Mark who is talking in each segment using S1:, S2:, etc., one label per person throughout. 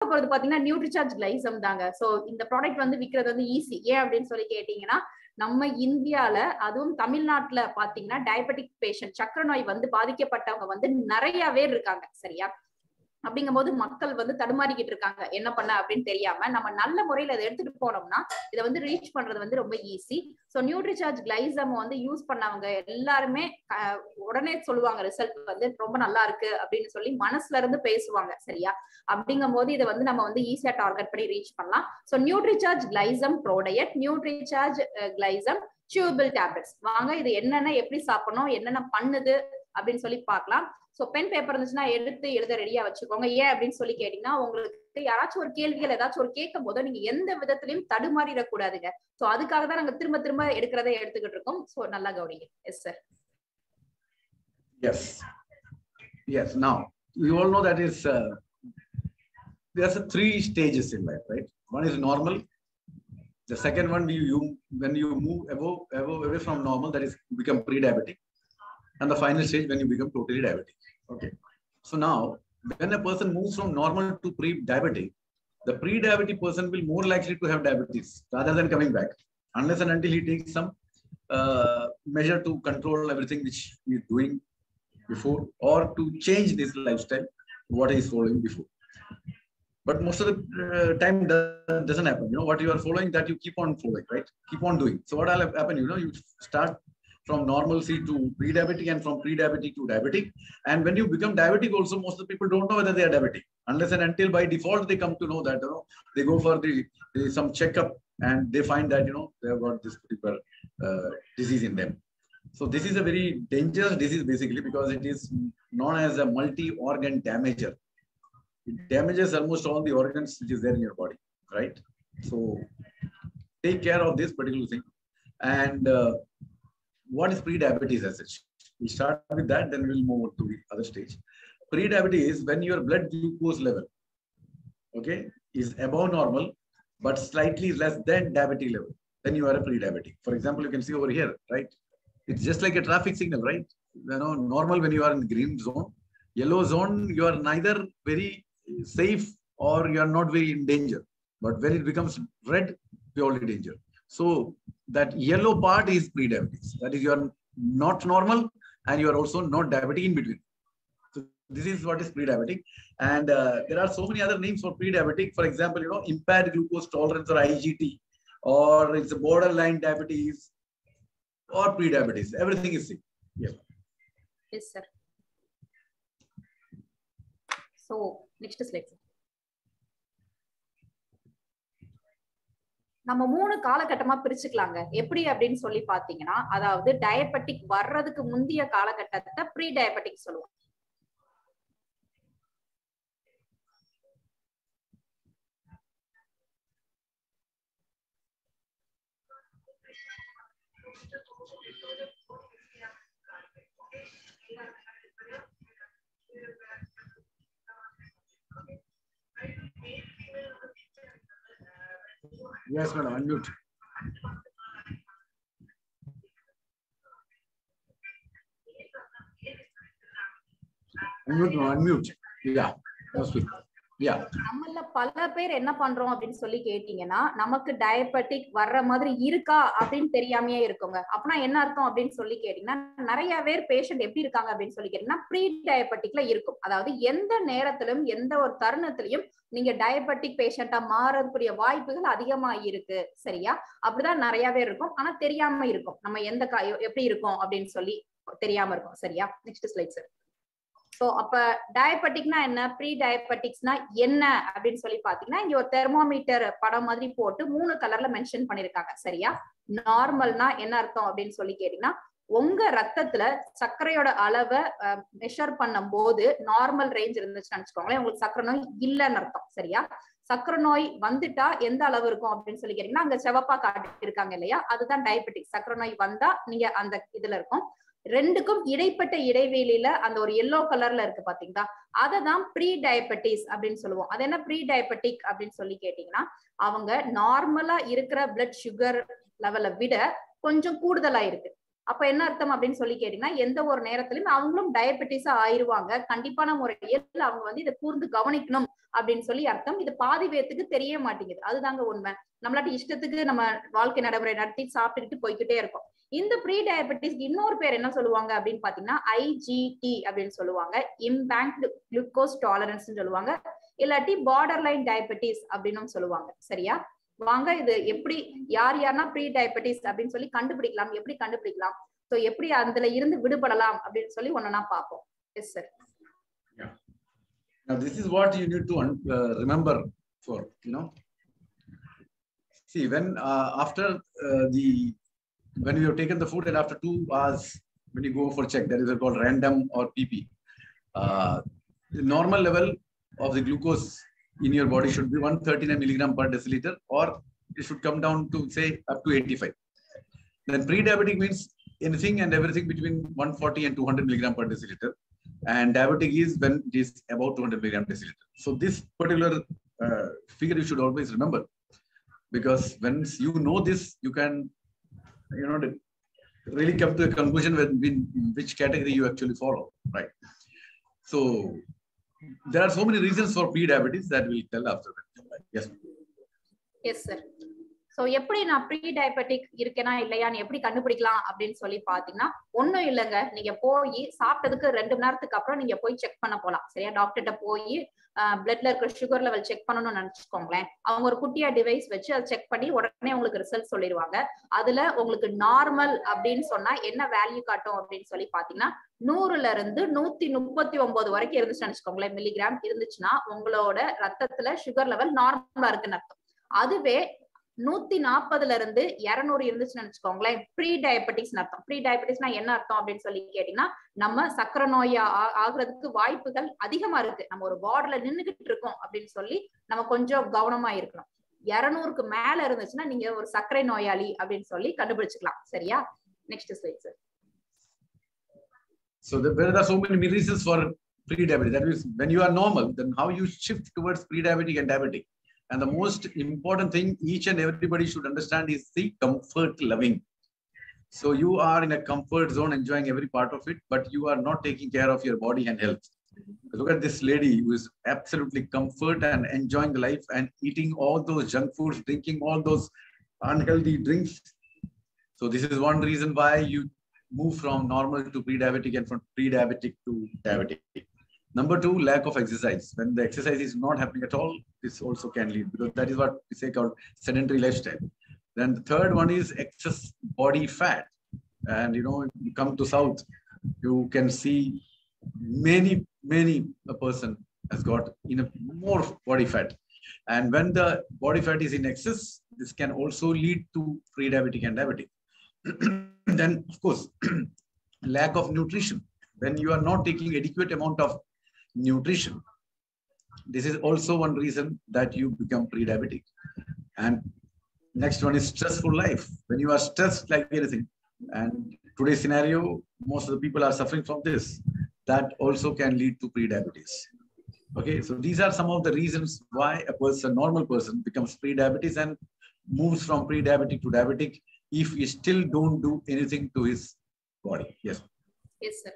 S1: போறது பாத்தீங்கன்னா நியூட்ரிசார்ஜ் கிளைசம் தாங்க. சோ இந்த ப்ராடக்ட் வந்து விக்கிறது வந்து ஈஸி. ஏன் அப்படின்னு சொல்லி கேட்டீங்கன்னா, நம்ம இந்தியால அதுவும் தமிழ்நாட்டுல பாத்தீங்கன்னா டயபெட்டிக் பேஷண்ட், சக்கரை நோய் வந்து பாதிக்கப்பட்டவங்க வந்து நிறைய பேர் இருக்காங்க. சரியா? அப்படிங்கும் போது மக்கள் வந்து தடுமாறிக்கிட்டு இருக்காங்க, என்ன பண்ண அப்படின்னு தெரியாம. நம்ம நல்ல முறையில அதை எடுத்துட்டு போனோம்னா இதை வந்து ரீச் பண்றது வந்து ரொம்ப ஈஸி. ஸோ நியூட்ரிசார்ஜ் கிளைசம் வந்து யூஸ் பண்ணவங்க எல்லாருமே உடனே சொல்லுவாங்க ரிசல்ட் வந்து ரொம்ப நல்லா இருக்கு அப்படின்னு சொல்லி மனசுல இருந்து பேசுவாங்க. சரியா? அப்படிங்கும் போது இதை வந்து நம்ம வந்து ஈஸியா டார்கெட் பண்ணி ரீச் பண்ணலாம். So NutriCharge Glycem ProDiet, NutriCharge Glycem chewable tablets. வாங்க இது என்னென்ன எப்படி சாப்பிடணும், என்னென்ன பண்ணுது அப்படின்னு சொல்லி பார்க்கலாம். சோ பென் பேப்பர் இருந்துச்சுன்னா எடுத்து எழுத ரெடியா வச்சுக்கோங்க. ஏன் அப்படின்னு சொல்லி கேட்டீங்கன்னா, உங்களுக்கு யாராச்சும் ஒரு கேள்விகள் ஏதாச்சும் ஒரு கேட்கும் போது நீங்க எந்த விதத்திலையும் தடுமாறிடக்கூடாதுங்க. சோ அதுக்காக தான் நாங்க திரும்ப திரும்ப எடுக்கிறதை எடுத்துக்கிட்டு இருக்கோம். சோ நல்லா கவனிங்க. S sir.
S2: Yes. Now you all know that is there's a 3 stages in life, right? One is normal. The second one, when you move away from normal, that is become pre-diabetic. And the final stage when you become totally diabetic. Okay. So now, when a person moves from normal to pre-diabetic, the pre-diabetic person will more likely to have diabetes rather than coming back, unless and until he takes some measure to control everything which he is doing before, or to change this lifestyle, what he is following before. But most of the time doesn't happen. You know, what you are following, that you keep on following, right? Keep on doing. So what will happen, you know, you start from normalcy to pre-diabetic and from pre-diabetic to diabetic. And when you become diabetic also, most of the people don't know whether they are diabetic. Unless and until by default they come to know that, you know, they go for some checkup and they find that, you know, they have got this particular disease in them. So this is a very dangerous disease basically, because it is known as a multi-organ damager. It damages almost all the organs which is there in your body, right? So take care of this particular thing. And what is pre-diabetes as such? We start with that, then we'll move to the other stage. Pre-diabetes is when your blood glucose level, okay, is above normal, but slightly less than diabetic level. Then you are a pre-diabetic. For example, you can see over here, right? It's just like a traffic signal, right? You know, normal when you are in green zone, yellow zone, you are neither very safe or you are not very in danger. But when it becomes red, purely danger. So that yellow part is pre-diabetes. That is, you are not normal and you are also not diabetic in between. So this is what is pre-diabetic. And there are so many other names for pre-diabetic. For example, you know, impaired glucose tolerance, or IGT, or it's a borderline diabetes, or pre-diabetes. Everything is same. Yes.
S1: Yes, sir. So next slide. நம்ம 3 காலகட்டமா பிரிச்சுக்கலாங்க. எப்படி அப்படின்னு சொல்லி பாத்தீங்கன்னா, அதாவது diabetic வர்றதுக்கு முந்தைய காலகட்டத்தை pre diabetic சொல்லுவோம்.
S2: Yes, madam, unmute. Unmute. Yeah. Yeah.
S1: நம்மள பல பேர் என்ன பண்றோம் அப்படின்னு சொல்லி கேட்டீங்கன்னா, நமக்கு டயபெட்டிக் வர்ற மாதிரி இருக்கா அப்படின்னு தெரியாமையே இருக்குங்க. அப்பனா என்ன அர்த்தம் அப்படின்னு சொல்லி கேட்டீங்கன்னா, நிறைய பேர் பேஷண்ட் எப்படி இருக்காங்க அப்படின்னு சொல்லி கேட்டீங்கன்னா, ப்ரீ டயபெட்டிக்ல இருக்கும். அதாவது எந்த நேரத்திலும் எந்த ஒரு தருணத்திலையும் நீங்க டயபெட்டிக் பேஷண்டா மாறக்கூடிய வாய்ப்புகள் அதிகமா இருக்கு. சரியா? அப்படிதான் நிறைய பேர் இருக்கும். ஆனா தெரியாம இருக்கும். நம்ம எப்படி இருக்கோம் அப்படின்னு சொல்லி தெரியாம இருக்கும். சரியா? Next slide sir. சோ அப்ப டயபெட்டிக்னா என்ன, ப்ரீ டயபெட்டிக்ஸ்னா என்ன அப்படின்னு சொல்லி பாத்தீங்கன்னா, இங்க ஒரு தெர்மோமீட்டர் படம் மாதிரி போட்டு 3 கலர்ல மென்ஷன் பண்ணிருக்காங்க. சரியா? நார்மல்னா என்ன அர்த்தம் அப்படின்னு சொல்லி கேட்டீங்கன்னா, உங்க ரத்தத்துல சர்க்கரையோட அளவை மெஷர் பண்ணும் போது நார்மல் ரேஞ்ச் இருந்துச்சுன்னு வச்சுக்கோங்களேன், உங்களுக்கு சர்க்கரை நோய் இல்லைன்னு அர்த்தம். சரியா? சர்க்கரை நோய் வந்துட்டா எந்த அளவு இருக்கும் அப்படின்னு சொல்லி கேட்டீங்கன்னா, அங்க செவப்பா காட்டி இருக்காங்க இல்லையா, அதுதான் டயபெட்டிக். சர்க்கரை நோய் வந்தா நீங்க அந்த இதுல இருக்கும். ரெண்டுக்கும் இடைப்பட்ட இடைவெளியில அந்த ஒரு எல்லோ கலர்ல இருக்கு பாத்தீங்களா, அததான் ப்ரீ டயபெட்டிஸ் அப்படின்னு சொல்லுவோம். அது என்ன ப்ரீ டயபெட்டிக் அப்படின்னு சொல்லி கேட்டீங்கன்னா, அவங்க நார்மலா இருக்கிற பிளட் சுகர் லெவலை விட கொஞ்சம் கூடுதலா இருக்கு. அப்ப என்ன அர்த்தம் அப்படின்னு சொல்லி கேட்டீங்கன்னா, எந்த ஒரு நேரத்திலும் அவங்களும் டயபெட்டிஸா ஆயிருவாங்க. கண்டிப்பான முறையில் அவங்க வந்து இதை கூர்ந்து கவனிக்கணும் அப்படின்னு சொல்லி அர்த்தம். இது பாதி பேத்துக்கு தெரிய மாட்டேங்குது. அதுதாங்க உண்மை. நம்மளாட்டி இஷ்டத்துக்கு நம்ம வாழ்க்கை நடைமுறை நடத்தி சாப்பிட்டுக்கிட்டு போய்கிட்டே இருக்கோம். இந்த ப்ரீ டயபெட்டிஸ்க்கு இன்னொரு பேர் என்ன சொல்லுவாங்க அப்படின்னு பாத்தீங்கன்னா, IGT அப்படின்னு சொல்லுவாங்க. இம்பேக்ட் குளுக்கோஸ் டாலரன்ஸ் சொல்லுவாங்க. இல்லாட்டி பார்டர் லைன் டயபெட்டிஸ் அப்படின்னு சொல்லுவாங்க. சரியா? வாங்க இது எப்படி யாருன்னா ப்ரீ டயபெட்டிஸ் அப்படின்னு சொல்லி கண்டுபிடிக்கலாம், எப்படி கண்டுபிடிக்கலாம், சோ எப்படி அதுல இருந்து விடுபடலாம் அப்படின்னு சொல்லி ஒண்ணா பார்ப்போம். S sir.
S2: Now this is what you need to remember for, see when after when you have taken the food and after 2 hours when you go for check, that is called random or PP, the normal level of the glucose in your body should be 139 milligram per deciliter, or it should come down to say up to 85. Then pre-diabetic means anything and everything between 140 and 200 milligram per deciliter, and diabetic is when it is about 200 milligram deciliter. So this particular figure you should always remember, because once you know this, you can really come to a conclusion with which category you actually follow, right? So there are so many reasons for pre-diabetes that we'll tell after that. Yes.
S1: Yes, sir. So எப்படி நான் pre diabetic இருக்கேனா இல்லையான்னு எப்படி கண்டுபிடிக்கலாம் அப்படின்னு சொல்லி பாத்தீங்கன்னா, ஒண்ணும் இல்லைங்க. நீங்க போய் சாப்பிட்டதுக்கு 2 மணி நேரத்துக்கு அப்புறம் நீங்க போய் செக் பண்ண போலாம். சரியா? டாக்டர்கிட்ட போய் பிளட்ல இருக்கிற சுகர் லெவல் செக் பண்ணணும்னு நினைச்சுக்கோங்களேன். அவங்க ஒரு குட்டியா டிவைஸ் வச்சு அதை செக் பண்ணி உடனே உங்களுக்கு ரிசல்ட் சொல்லிடுவாங்க. அதுல உங்களுக்கு நார்மல் அப்படின்னு சொன்னா என்ன வேல்யூ காட்டும் அப்படின்னு சொல்லி பாத்தீங்கன்னா, 100ல இருந்து 139 வரைக்கும் இருந்துச்சுன்னு நினைச்சுக்கோங்களேன், மில்லிகிராம் இருந்துச்சுன்னா உங்களோட ரத்தத்துல சுகர் லெவல் நார்மலா இருக்குன்னு அர்த்தம். அதுவே 140ல இருந்து 200 இருந்துச்சுன்னு நினைச்சுக்கோங்களேன், ப்ரீ டயபெட்டிக்ஸ் அர்த்தம். ப்ரீ டயபெட்டிக்ஸ்னா என்ன அர்த்தம் அப்படின்னு சொல்லி கேட்டீங்கன்னா, நம்ம சக்கரை நோயா ஆகுறதுக்கு வாய்ப்புகள் அதிகமா இருக்கு. நம்ம ஒரு பார்டர்ல நின்னுகிட்டு இருக்கோம் அப்படின்னு சொல்லி நம்ம கொஞ்சம் கவனமா இருக்கணும். 200க்கு மேல இருந்துச்சுன்னா நீங்க ஒரு சர்க்கரை நோயாளி அப்படின்னு சொல்லி கண்டுபிடிச்சுக்கலாம். சரியா? Next slide sir.
S2: So there are so many reasons for pre-diabetes. That is, when you are normal, then how you shift towards pre-diabetic and diabetic. And the most important thing each and everybody should understand is the comfort loving. So you are in a comfort zone, enjoying every part of it, but you are not taking care of your body and health. Look at this lady who is absolutely comfort and enjoying the life and eating all those junk foods, drinking all those unhealthy drinks. So this is one reason why you move from normal to pre-diabetic and from pre-diabetic to diabetic. Number 2, lack of exercise. When the exercise is not happening at all, this also can lead, because that is what we say called sedentary lifestyle. Then the third one is excess body fat. And you come to South, you can see many a person has got more body fat. And when the body fat is in excess, this can also lead to pre-diabetic and diabetic. Then of course, lack of nutrition. When you are not taking adequate amount of nutrition, this is also one reason that you become pre-diabetic. And next one is stressful life. When you are stressed like anything, and today's scenario, most of the people are suffering from this, that also can lead to pre-diabetes. Okay, so these are some of the reasons why a normal person becomes pre-diabetes and moves from pre-diabetic to diabetic if he still don't do anything to his body. Yes.
S1: Yes, sir.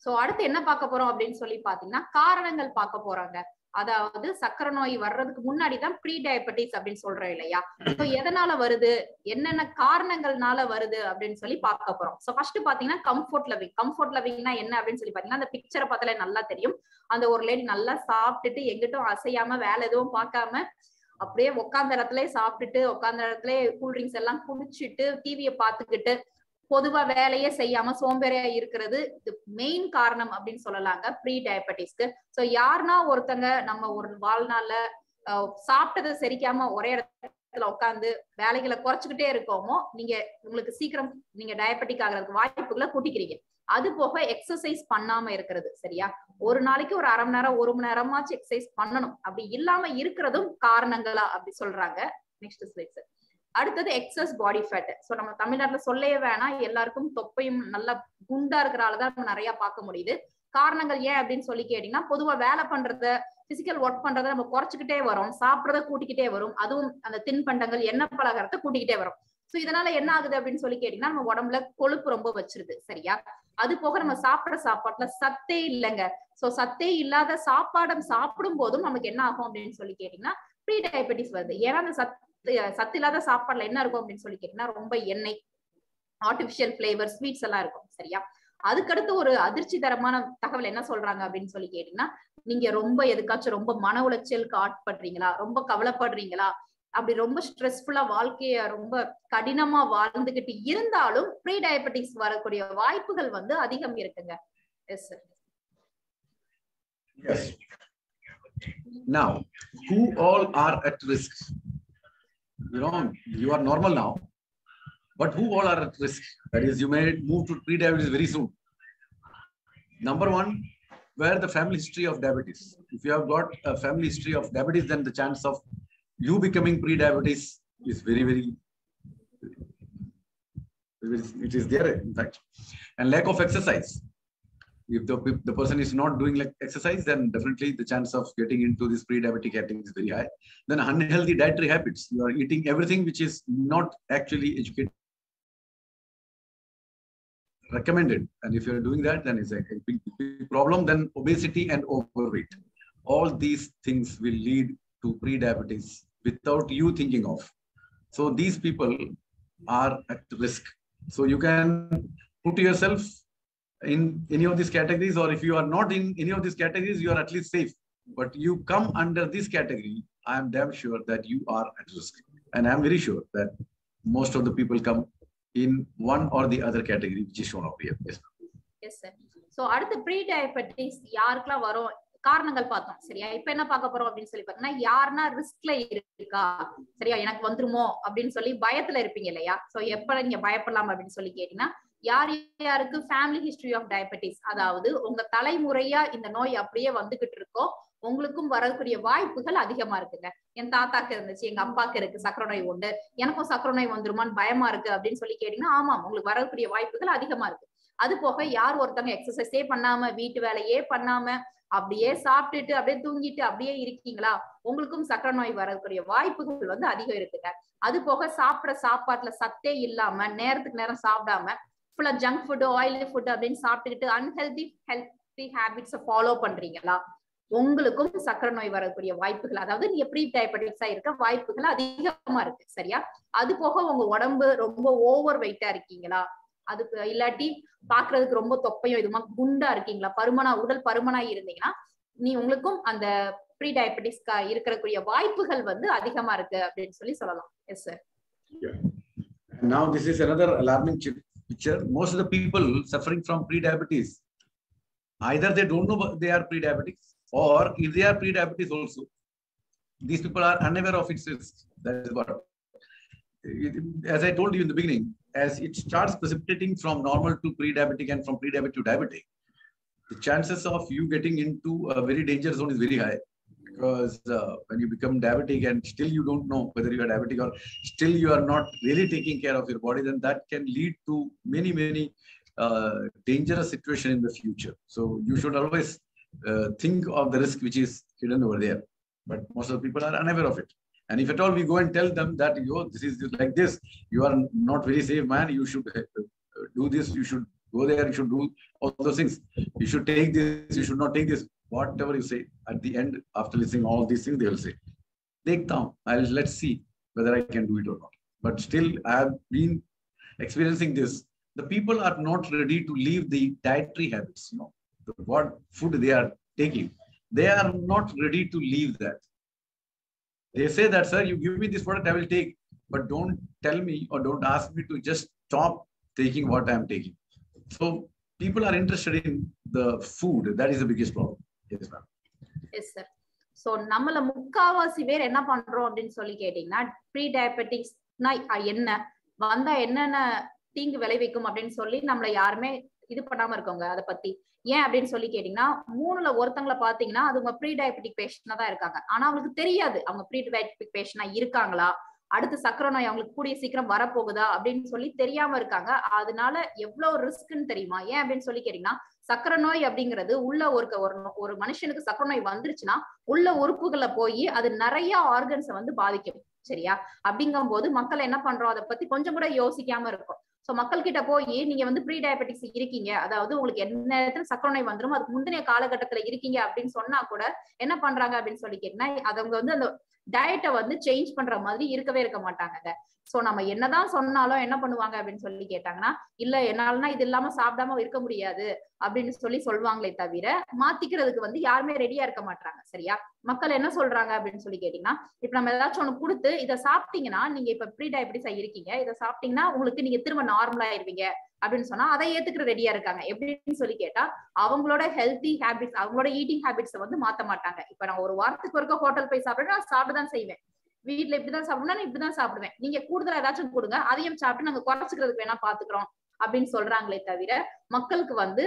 S1: So அடுத்து என்ன பார்க்க போறோம் அப்படின்னு சொல்லி பாத்தீங்கன்னா, காரணங்கள் பார்க்க போறாங்க. அதாவது சக்கரை நோய் வர்றதுக்கு முன்னாடி தான் ப்ரீ டயபெட்டிஸ் அப்படின்னு சொல்றோம் இல்லையா? சோ எதனால வருது, என்னென்ன காரணங்கள்னால வருது அப்படின்னு சொல்லி பார்க்க போறோம். சோ ஃபர்ஸ்ட் பாத்தீங்கன்னா கம்ஃபர்ட் லவிங். கம்ஃபர்ட் லவிங்னா என்ன அப்படின்னு சொல்லி பாத்தீங்கன்னா, அந்த பிக்சரை பார்த்தாலே நல்லா தெரியும். அந்த ஒரு லேடி நல்லா சாப்பிட்டுட்டு எங்கிட்டும் அசையாம வேலை எதுவும் பார்க்காம அப்படியே உட்கார்ந்த இடத்துல சாப்பிட்டுட்டு உட்கார்ந்த இடத்துல கூல்ட்ரிங்க்ஸ் எல்லாம் குடிச்சிட்டு டிவியை பார்த்துக்கிட்டு பொதுவா வேலையே செய்யாம சோம்பேறியா இருக்கிறது மெயின் காரணம் அப்படின்னு சொல்லலாங்க ப்ரீ டயபெட்டிஸ்க்கு. சோ யாருன்னா ஒருத்தங்க நம்ம ஒரு வாழ்நாள்ல சாப்பிட்டதை செரிக்காம ஒரே இடத்துல உட்காந்து வேலைகளை குறைச்சுக்கிட்டே இருக்கோமோ, உங்களுக்கு சீக்கிரம் நீங்க டயபெட்டிக் ஆகிறதுக்கு வாய்ப்புகளை கூட்டிக்கிறீங்க. அது போக எக்ஸசைஸ் பண்ணாம இருக்கிறது. சரியா? ஒரு நாளைக்கு ஒரு 1/2 மணி நேரம் 1 மணி நேரமாச்சு எக்ஸசைஸ் பண்ணணும். அப்படி இல்லாம இருக்கிறதும் காரணங்களா அப்படி சொல்றாங்க. Next slide sir. அடுத்தது எக்ஸஸ் பாடி ஃபேட். சோ நம்ம தமிழ்நாட்டுல சொல்லவே வேணாம், எல்லாருக்கும் தொப்பையும் நல்லா குண்டா இருக்கிறாலதான் நம்ம நிறைய பார்க்க முடியுது. காரணங்கள் ஏன் அப்படின்னு சொல்லி கேட்டீங்கன்னா, பொதுவா வேலை பண்றத பிசிக்கல் ஒர்க் பண்றதை நம்ம குறைச்சிக்கிட்டே வரோம், சாப்பிடறத கூட்டிக்கிட்டே வரும், அதுவும் அந்த தின்பண்டங்கள் எண்ணெய் பலகாரத்தை கூட்டிக்கிட்டே வரும். சோ இதனால என்ன ஆகுது அப்படின்னு சொல்லி கேட்டீங்கன்னா நம்ம உடம்புல கொழுப்பு ரொம்ப வச்சிருது. சரியா? அது போக நம்ம சாப்பிடுற சாப்பாட்டுல சத்தே இல்லைங்க. சோ சத்தே இல்லாத சாப்பாடு சாப்பிடும் போதும் நமக்கு என்ன ஆகும் அப்படின்னு சொல்லி கேட்டீங்கன்னா ப்ரீ டயபெட்டிஸ் வருது. ஏன்னா அந்த சத்து இல்லாத சாப்பாடுல என்ன இருக்கும் அப்படின்னு சொல்லி கேட்டீங்கன்னா ரொம்ப எண்ணெய், ஆர்டிபிஷியல் பிளேவர், ஸ்வீட்ஸ் எல்லாம் இருக்கும். சரியா? அதுக்கடுத்து ஒரு அதிர்ச்சி தரமான தகவல் என்ன சொல்றாங்க அப்படின்னு சொல்லி கேட்டீங்கன்னா நீங்க ரொம்ப எதுக்காச்சும் ரொம்ப மன உளைச்சலுக்கு ஆட்படுறீங்களா, ரொம்ப கவலைப்படுறீங்களா, அப்படி ரொம்ப ஸ்ட்ரெஸ்ஃபுல்லா வாழ்க்கைய ரொம்ப கடினமா வாழ்ந்துகிட்டு இருந்தாலும் ப்ரீ டயபெட்டிக்ஸ் வரக்கூடிய வாய்ப்புகள் வந்து அதிகம் இருக்குங்க. S sir.
S2: Yes. Now, who all are at risk? You know, you are normal now, but who all are at risk? That is, you may move to pre-diabetes very soon. Number one, where the family history of diabetes. If you have got a family history of diabetes, then the chance of you becoming pre-diabetes is very, it is there, in fact. And lack of exercise. If the person is not doing like exercise, then definitely the chance of getting into this pre-diabetic category is very high. Then unhealthy dietary habits. You are eating everything which is not actually educated, recommended. And if you're doing that, then it's a big problem. Then obesity and overweight. All these things will lead to pre-diabetes without you thinking of. So these people are at risk. So you can put yourself in any of these categories, or if you are not in any of these categories, you are at least safe. But you come under this category, I am damn sure that you are at risk. And I am very sure that most of the people come in one or the other category which is shown up here. Yes.
S1: Yes, sir. So அடுத்து pre diabetes யாருக்கெல்லாம் வரும் காரணங்கள் பார்த்தோம். சரியா? இப்ப என்ன பார்க்க போறோம் அப்படின்னு சொல்லி பாத்தீங்கன்னா யாருன்னா ரிஸ்க்ல இருக்கா, சரியா, எனக்கு வந்துருமோ அப்படின்னு சொல்லி பயத்துல இருப்பீங்க இல்லையா? சோ எப்ப நீங்க பயப்படலாம் அப்படின்னு சொல்லி கேட்டீங்கன்னா யார் யாருக்கு ஃபேமிலி ஹிஸ்டரி ஆஃப் டயபெட்டிஸ், அதாவது உங்க தலைமுறையா இந்த நோய் அப்படியே வந்துகிட்டு இருக்கோ உங்களுக்கும் வரக்கூடிய வாய்ப்புகள் அதிகமா இருக்குங்க. என் தாத்தாக்கு இருந்துச்சு, எங்க அப்பாக்கு இருக்கு சக்கரை நோய் உண்டு, எனக்கும் சக்கரை நோய் வந்துருமான்னு பயமா இருக்கு அப்படின்னு சொல்லி கேட்டீங்கன்னா ஆமா, உங்களுக்கு வரக்கூடிய வாய்ப்புகள் அதிகமா இருக்கு. அது போக யார் ஒருத்தவங்க எக்ஸசைஸே பண்ணாம வீட்டு வேலையே பண்ணாம அப்படியே சாப்பிட்டுட்டு அப்படியே தூங்கிட்டு அப்படியே இருக்கீங்களா, உங்களுக்கும் சக்கரை நோய் வரக்கூடிய வாய்ப்புகள் வந்து அதிகம் இருக்குங்க. அது போக சாப்பிடுற சாப்பாட்டுல சத்தே இல்லாம நேரத்துக்கு நேரம் சாப்பிடாம ஃபுல்லா ஜங்க் ஃபுட், ஆயிலி ஃபுட் அப்படின்னு சாப்பிட்டுக்கிட்டு ஹெல்தி ஹேபிட்ஸை ஃபாலோ பண்றீங்களா, உங்களுக்கும் சக்கரை நோய் வரக்கூடிய வாய்ப்புகள், அதாவது நீங்க ப்ரீ டயபெட்டிக்ஸா இருக்க வாய்ப்புகள் அதிகமா இருக்கு. சரியா? அது போக உங்க உடம்பு ரொம்ப ஓவர் வெயிட்டா இருக்கீங்களா, அதுக்கு இல்லாட்டி பாக்குறதுக்கு ரொம்ப தொப்பையும் இதுமா குண்டா இருக்கீங்களா, உடல் பருமனா இருந்தீங்கன்னா உங்களுக்கும் அந்த ப்ரீ டயபெட்டிக்ஸ்க்கு இருக்கக்கூடிய வாய்ப்புகள் வந்து அதிகமா இருக்கு அப்படின்னு சொல்லலாம். S sir.
S2: Now this is another alarming picture. Most of the people suffering from pre-diabetes, either they don't know they are pre-diabetics, or if they are pre-diabetes also, these people are unaware of its risks. That is what, as I told you in the beginning, as it starts precipitating from normal to pre-diabetic and from pre-diabetic to diabetic, the chances of you getting into a very danger zone is very high. Because when you become diabetic and still you don't know whether you are diabetic or still you are not really taking care of your body, then that can lead to many dangerous situation in the future. So you should always think of the risk which is hidden over there. But most of the people are unaware of it. And if at all we go and tell them that this is like this, you are not very safe, man, you should do this, you should go there, you should do all those things, you should take this, you should not take this, whatever you say, at the end, after listening all these things, they will say, take down, let's see whether I can do it or not. But still, I have been experiencing this. The people are not ready to leave the dietary habits, what food they are taking. They are not ready to leave that. They say that, sir, you give me this product, I will take, but don't tell me or don't ask me to just stop taking what I am taking. So people are interested in the food. That is the biggest problem. Yes, ma'am.
S1: Yes, sir. So நம்மள முக்காவாசி பேர் என்ன பண்றோம் அப்படின்னு சொல்லி கேட்டீங்கன்னா pre டயபெட்டிக்ஸ்னா என்ன, வந்தா என்னென்ன தீங்கு விளைவிக்கும் அப்படின்னு சொல்லி நம்மள யாருமே இது பண்ணாம இருக்கோங்க அதை பத்தி. ஏன் அப்படின்னு சொல்லி கேட்டீங்கன்னா 3ல ஒருத்தங்களை பாத்தீங்கன்னா அது உங்க ப்ரீ டயபெட்டிக் பேஷண்டா தான் இருக்காங்க. ஆனா அவங்களுக்கு தெரியாது அவங்க ப்ரீ டயபெட்டிக் பேஷண்டா இருக்காங்களா, அடுத்து சக்கரை நோய் அவங்களுக்கு கூடிய சீக்கிரம் வரப்போகுதா அப்படின்னு சொல்லி தெரியாம இருக்காங்க. அதனால எவ்வளவு ரிஸ்க்ன்னு தெரியுமா? ஏன் அப்படின்னு சொல்லி கேட்டீங்கன்னா சக்கரை நோய் அப்படிங்கிறது உள்ள ஒரு மனுஷனுக்கு சக்கரை நோய் வந்துருச்சுன்னா உள்ள உறுப்புகளை போய் அது நிறைய ஆர்கன்ஸை வந்து பாதிக்கும். சரியா? அப்படிங்கும் போது மக்கள் என்ன பண்றோம், அதை பத்தி கொஞ்சம் கூட யோசிக்காம இருக்கும். சோ மக்கள் கிட்ட போய் நீங்க வந்து ப்ரீ டயபெட்டிக்ஸ் இருக்கீங்க, அதாவது உங்களுக்கு எந்த நேரத்துல சர்க்கரை நோய் வந்துரும், அதுக்கு முந்தைய காலகட்டத்துல இருக்கீங்க அப்படின்னு சொன்னா கூட என்ன பண்றாங்க அப்படின்னு சொல்லி கேட்டீங்கன்னா, அவங்க வந்து அந்த டயட்டை வந்து சேஞ்ச் பண்ற மாதிரி இருக்கவே இருக்க மாட்டாங்க. சோ நம்ம என்னதான் சொன்னாலும் என்ன பண்ணுவாங்க அப்படின்னு சொல்லி கேட்டாங்கன்னா, இல்ல என்னாலனா இது இல்லாம சாப்பிடாம இருக்க முடியாது அப்படின்னு சொல்லி சொல்லுவாங்களே தவிர மாத்திக்கிறதுக்கு வந்து யாருமே ரெடியா இருக்க மாட்டாங்க. சரியா? மக்கள் என்ன சொல்றாங்க அப்படின்னு சொல்லி கேட்டீங்கன்னா, இப்ப நம்ம ஏதாச்சும் ஒண்ணு கொடுத்து இதை சாப்பிட்டீங்கன்னா, நீங்க இப்ப ப்ரீ டயபெட்டிஸா இருக்கீங்க, இதை சாப்பிட்டீங்கன்னா உங்களுக்கு நீங்க திரும்ப நார்மலா ஆயிருவீங்க அப்படின்னு சொன்னா அதை ஏத்துக்கிற ரெடியா இருக்காங்க. எப்படின்னு சொல்லி கேட்டா, அவங்களோட ஹெல்தி ஹேபிட்ஸ், அவங்களோட ஈட்டிங் ஹேபிட்ஸ் வந்து மாத்த மாட்டாங்க. இப்ப நான் ஒரு வாரத்துக்கு ஒருக்க ஹோட்டல் போய் சாப்பிடுறேன், நான் சாப்பிட்டுதான் செய்வேன். வீட்டுல இப்படிதான் சாப்பிடணும், இப்படிதான் சாப்பிடுவேன். நீங்க கூடுதலா ஏதாச்சும் கொடுங்க, அதையும் சாப்பிட்டு நாங்க குறைச்சிக்கிறதுக்கு வேணா பாத்துக்கிறோம் அப்படின்னு சொல்றாங்களே தவிர மக்களுக்கு வந்து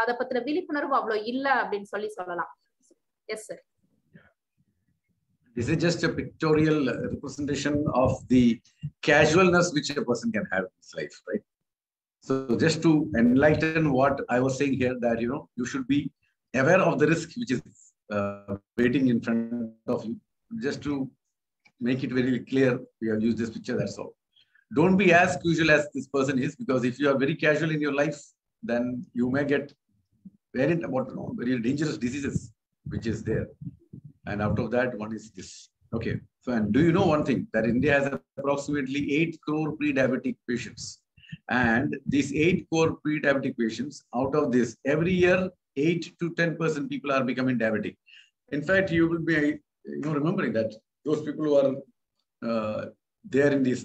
S1: அதை பத்தின விழிப்புணர்வு அவ்வளவு இல்ல அப்படின்னு சொல்லி சொல்லலாம். Yes sir.
S2: This is just a pictorial representation of the casualness which a person can have in his life, right? So just to enlighten what I was saying here, that you should be aware of the risk which is waiting in front of you. Just to make it very clear, we have used this picture, that's all. Don't be as casual as this person is, because if you are very casual in your life, then you may get very dangerous diseases which is there. And out of that, one is this. Okay. So, and do you know one thing, that India has approximately 8 crore pre-diabetic patients. And these 8 crore pre-diabetic patients, out of this, every year, 8 to 10% people are becoming diabetic. In fact, you will be remembering that those people who are there in this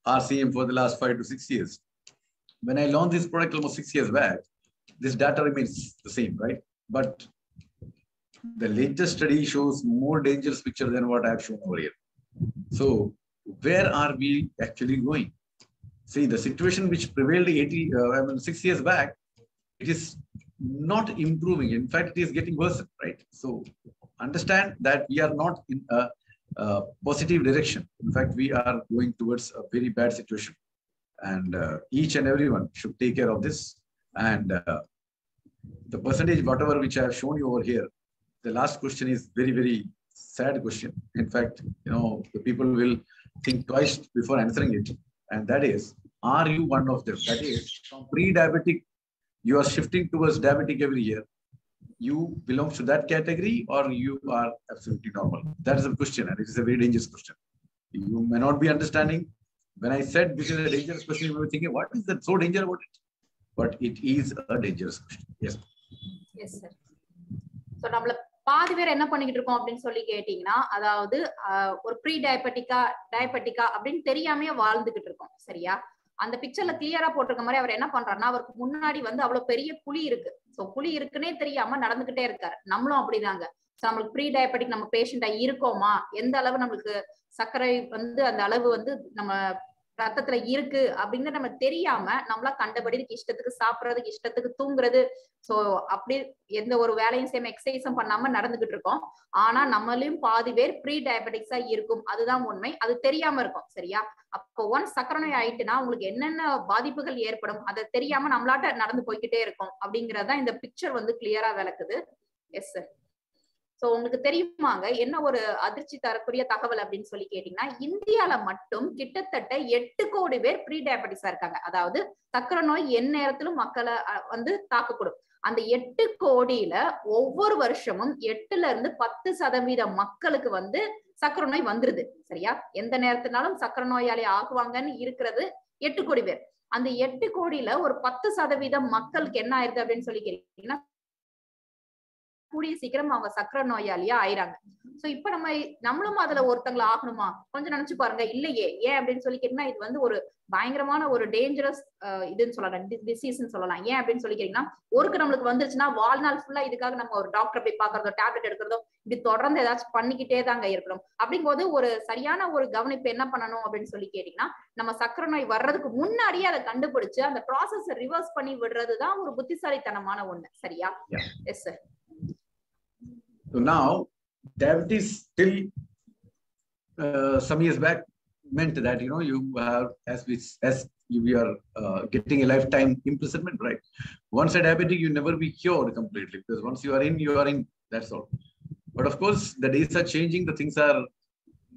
S2: RCM for the last 5 to 6 years. When I launched this product almost 6 years back, this data remains the same, right? But the latest study shows more dangerous picture than what I have shown over here. So where are we actually going? See, the situation which prevailed 6 years back, it is not improving. In fact, it is getting worse, right? So understand that we are not in a positive direction. In fact, we are going towards a very bad situation, and each and everyone should take care of this. And the percentage, whatever which I have shown you over here, the last question is very, very sad question. In fact, the people will think twice before answering it. And that is, are you one of them? That is, from pre-diabetic, you are shifting towards diabetic every year. You belong to that category, or you are absolutely normal? That is a question, and it is a very dangerous question. You may not be understanding. When I said this is a dangerous question, you were thinking, what is that so dangerous about it? But it is a dangerous question. Yes.
S1: Yes, sir. So, நம்மள பாதி பேர் என்ன பண்ணிக்கிட்டு இருக்கோம் அப்படின்னு சொல்லி கேட்டீங்கன்னா, அதாவது ஒரு ப்ரீ டயபெட்டிக்கா அப்படின்னு தெரியாமையே வாழ்ந்துகிட்டு இருக்கோம். சரியா? அந்த பிக்சர்ல கிளியரா போட்டிருக்க மாதிரி அவர் என்ன பண்றாருன்னா, அவருக்கு முன்னாடி வந்து அவ்வளவு பெரிய குழி இருக்கு. சோ குழி இருக்குன்னே தெரியாம நடந்துகிட்டே இருக்காரு. நம்மளும் அப்படிதாங்க. நம்மளுக்கு ப்ரீ டயபெட்டிக் நம்ம பேஷண்டா இருக்கோமா, எந்த அளவு நம்மளுக்கு சர்க்கரை வந்து அந்த அளவு வந்து நம்ம ரத்தத்துல இருக்கு அப்படின்னு நம்ம தெரியாம நம்மளா கண்டபடி இஷ்டத்துக்கு சாப்பிடுறதுக்கு, இஷ்டத்துக்கு தூங்குறது, சோ அப்படி எந்த ஒரு வேலையும் செய்யாம எக்ஸசைஸும் பண்ணாம நடந்துகிட்டு இருக்கோம். ஆனா நம்மளையும் பாதி பேர் ப்ரீ டயபெட்டிக்ஸா இருக்கும். அதுதான் உண்மை. அது தெரியாம இருக்கும். சரியா? அப்போ ஒன்ஸ் சர்க்கரை நோய் ஆயிட்டுனா உங்களுக்கு என்னென்ன பாதிப்புகள் ஏற்படும் அதை தெரியாம நம்மளாட்ட நடந்து போய்கிட்டே இருக்கும். அப்படிங்கறதான் இந்த பிக்சர் வந்து கிளியரா விளக்குது. Yes sir. சோ உங்களுக்கு தெரியுமாங்க என்ன ஒரு அதிர்ச்சி தரக்கூடிய தகவல் அப்படின்னு சொல்லி கேட்டீங்கன்னா, இந்தியால மட்டும் கிட்டத்தட்ட 8 கோடி பேர் ப்ரீ டயபெட்டிஸா இருக்காங்க. அதாவது சர்க்கரை நோய் எந்நேரத்திலும் மக்களை வந்து தாக்கக்கூடும். அந்த 8 கோடியில ஒவ்வொரு வருஷமும் 8% மக்களுக்கு வந்து சர்க்கரை நோய் வந்துருது. சரியா? எந்த நேரத்தினாலும் சர்க்கரை நோயாளி ஆகுவாங்கன்னு இருக்கிறது 8 கோடி பேர். அந்த 8 கோடியில ஒரு 10% மக்களுக்கு என்ன ஆயிருது அப்படின்னு சொல்லி கேட்டீங்கன்னா, கூடிய சீக்கிரம் அவங்க சர்க்கரை நோயாளியா ஆயிராங்க. சோ இப்ப நம்மளும் அதுல ஒருத்தங்கள ஆகணுமா? கொஞ்சம் நினைச்சு பாருங்க. இல்லையே. ஏன் அப்படின்னு சொல்லி கேட்டீங்கன்னா, இது வந்து ஒரு பயங்கரமான ஒரு டேஞ்சரஸ் இதுன்னு சொல்லலாம், டிசீஸ்ன்னு சொல்லலாம். ஏன் அப்படின்னு சொல்லி கேட்டீங்கன்னா, ஒருக்கு நம்மளுக்கு வந்துருச்சுன்னா வாழ்நாள் ஃபுல்லா இதுக்காக நம்ம ஒரு டாக்டர் போய் பாக்குறதோ, டேப்லெட் எடுக்கிறதோ, இப்படி தொடர்ந்து ஏதாச்சும் பண்ணிக்கிட்டே தாங்க இருக்கணும். அப்படிங்கும்போது ஒரு சரியான ஒரு கவனிப்பு என்ன பண்ணணும் அப்படின்னு சொல்லி கேட்டீங்கன்னா, நம்ம சர்க்கரை நோய் வர்றதுக்கு முன்னாடியே அதை கண்டுபிடிச்சு அந்த ப்ராசஸ் ரிவர்ஸ் பண்ணி விடுறதுதான் ஒரு புத்திசாலித்தனமான ஒண்ணு. சரியா? Yes sir.
S2: So now, diabetes till some years back meant that you have, as we are getting a lifetime imprisonment, right? Once a diabetic, you never be cured completely, because once you are in, you are in. That's all. But of course, the days are changing. The things are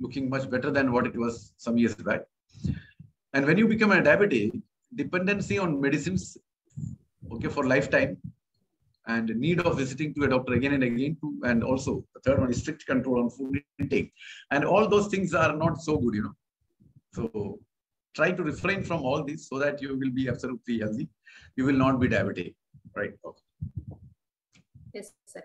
S2: looking much better than what it was some years back. And when you become a diabetic, dependency on medicines, okay, for lifetime, and need of visiting to a doctor again and again, and also the third one is strict control on food intake, and all those things are not so good, you know. So try to refrain from all this so that you will be absolutely healthy. You will not be diabetic, right? Okay.
S1: Yes, sir.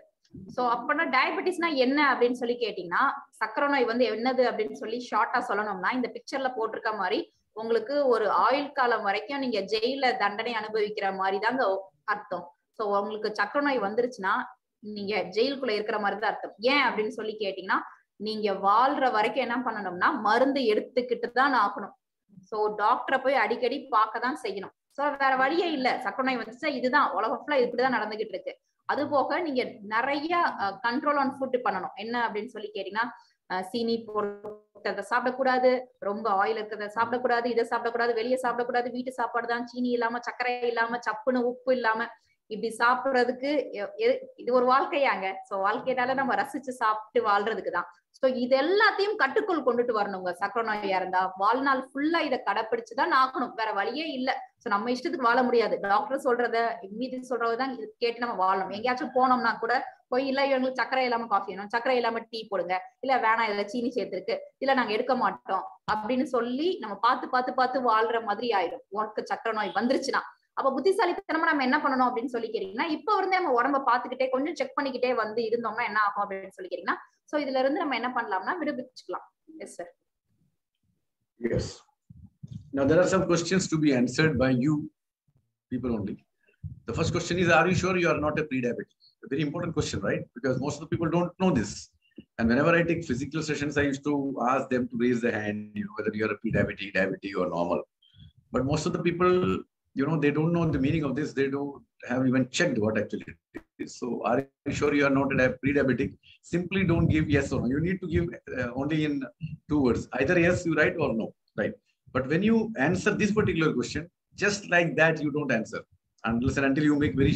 S1: So அப்பனா டயபெட்டிஸ்னா என்ன அப்படின்னு சொல்லி கேட்டீங்கன்னா, சக்கரை நோய் வந்து என்னது அப்படின்னு சொல்லி ஷார்ட்டா சொல்லணும்னா, இந்த பிக்சர்ல போட்டிருக்க மாதிரி உங்களுக்கு ஒரு ஆயுள் காலம் வரைக்கும் நீங்க ஜெயில தண்டனை அனுபவிக்கிற மாதிரி தாங்க அர்த்தம். சோ உங்களுக்கு சக்கரை நோய் வந்துருச்சுன்னா நீங்க ஜெயிலுக்குள்ள இருக்கிற மாதிரி தான் அர்த்தம். ஏன் அப்படின்னு சொல்லி கேட்டீங்கன்னா, நீங்க வாழ்ற வரைக்கும் என்ன பண்ணணும்னா மருந்து எடுத்துக்கிட்டு தான் ஆகணும். சோ டாக்டரை போய் அடிக்கடி பார்க்கதான் செய்யணும். சோ வேற வழியே இல்ல. சக்கரை நோய் வந்துச்சா இதுதான் உலகம் ஃபுல்லா இப்படிதான் நடந்துகிட்டு இருக்கு. அது போக நீங்க நிறைய கண்ட்ரோல் ஆன் ஃபுட் பண்ணணும். என்ன அப்படின்னு சொல்லி கேட்டீங்கன்னா, சீனி போட்டதை சாப்பிடக்கூடாது, ரொம்ப ஆயில் இருக்கிறத சாப்பிடக்கூடாது, இதை சாப்பிடக்கூடாது, வெளியே சாப்பிடக்கூடாது, வீட்டு சாப்பாடு தான், சீனி இல்லாம, சர்க்கரை இல்லாம, சப்புன்னு உப்பு இல்லாம, இப்படி சாப்பிடுறதுக்கு இது ஒரு வாழ்க்கையாங்க. சோ வாழ்க்கையினால நம்ம ரசிச்சு சாப்பிட்டு வாழ்றதுக்குதான். சோ இது எல்லாத்தையும் கட்டுக்குள் கொண்டுட்டு வரணுங்க. சக்கரை நோயா இருந்தா வாழ்நாள் ஃபுல்லா இதை கடைப்பிடிச்சுதான் ஆகணும். வேற வழியே இல்ல. சோ நம்ம இஷ்டத்துக்கு வாழ முடியாது. டாக்டர் சொல்றத மீதி சொல்றதான் கேட்டு நம்ம வாழணும். எங்கேயாச்சும் போனோம்னா கூட போய் இல்ல இவங்களுக்கு சக்கரை இல்லாம காஃபி வேணும், சக்கரை இல்லாம டீ போடுங்க, இல்ல வேணாம் இதுல சீனி சேர்த்திருக்கு, இல்ல நாங்க எடுக்க மாட்டோம் அப்படின்னு சொல்லி நம்ம பார்த்து வாழ்ற மாதிரி ஆயிடும் உனக்கு சக்கரை நோய் வந்துருச்சுன்னா. அப்ப புத்திசாலித்தனமா நம்ம என்ன பண்ணணும் அப்படின்னு சொல்லி கேட்டீங்கன்னா, இப்ப வந்து நம்ம உடம்ப பாத்துக்கிட்டே கொஞ்சம் செக் பண்ணிக்கிட்டே வந்து இருந்தோம்னா என்ன ஆகும் அப்படின்னு சொல்லி கேட்டீங்கன்னா, சோ இதுல இருந்து நம்ம என்ன பண்ணலாம்னா விடுவிச்சுக்கலாம். Yes sir.
S2: Yes. Now there are some questions to be answered by you people only. The first question is, are you sure you are not a pre-diabetic? A very important question, right? Because most of the people don't know this. And whenever I take physical sessions, I used to ask them to raise the hand, you know, whether you are a pre-diabetic, diabetic or normal. But most of the people, you know, they don't know the meaning of this. They don't have even checked what actually it is. So are you sure you are not a pre-diabetic? Simply don't give yes or no. You need to give only in 2 words. Either yes, you write, or no, right? But when you answer this particular question, just like that, you don't answer unless and until you make very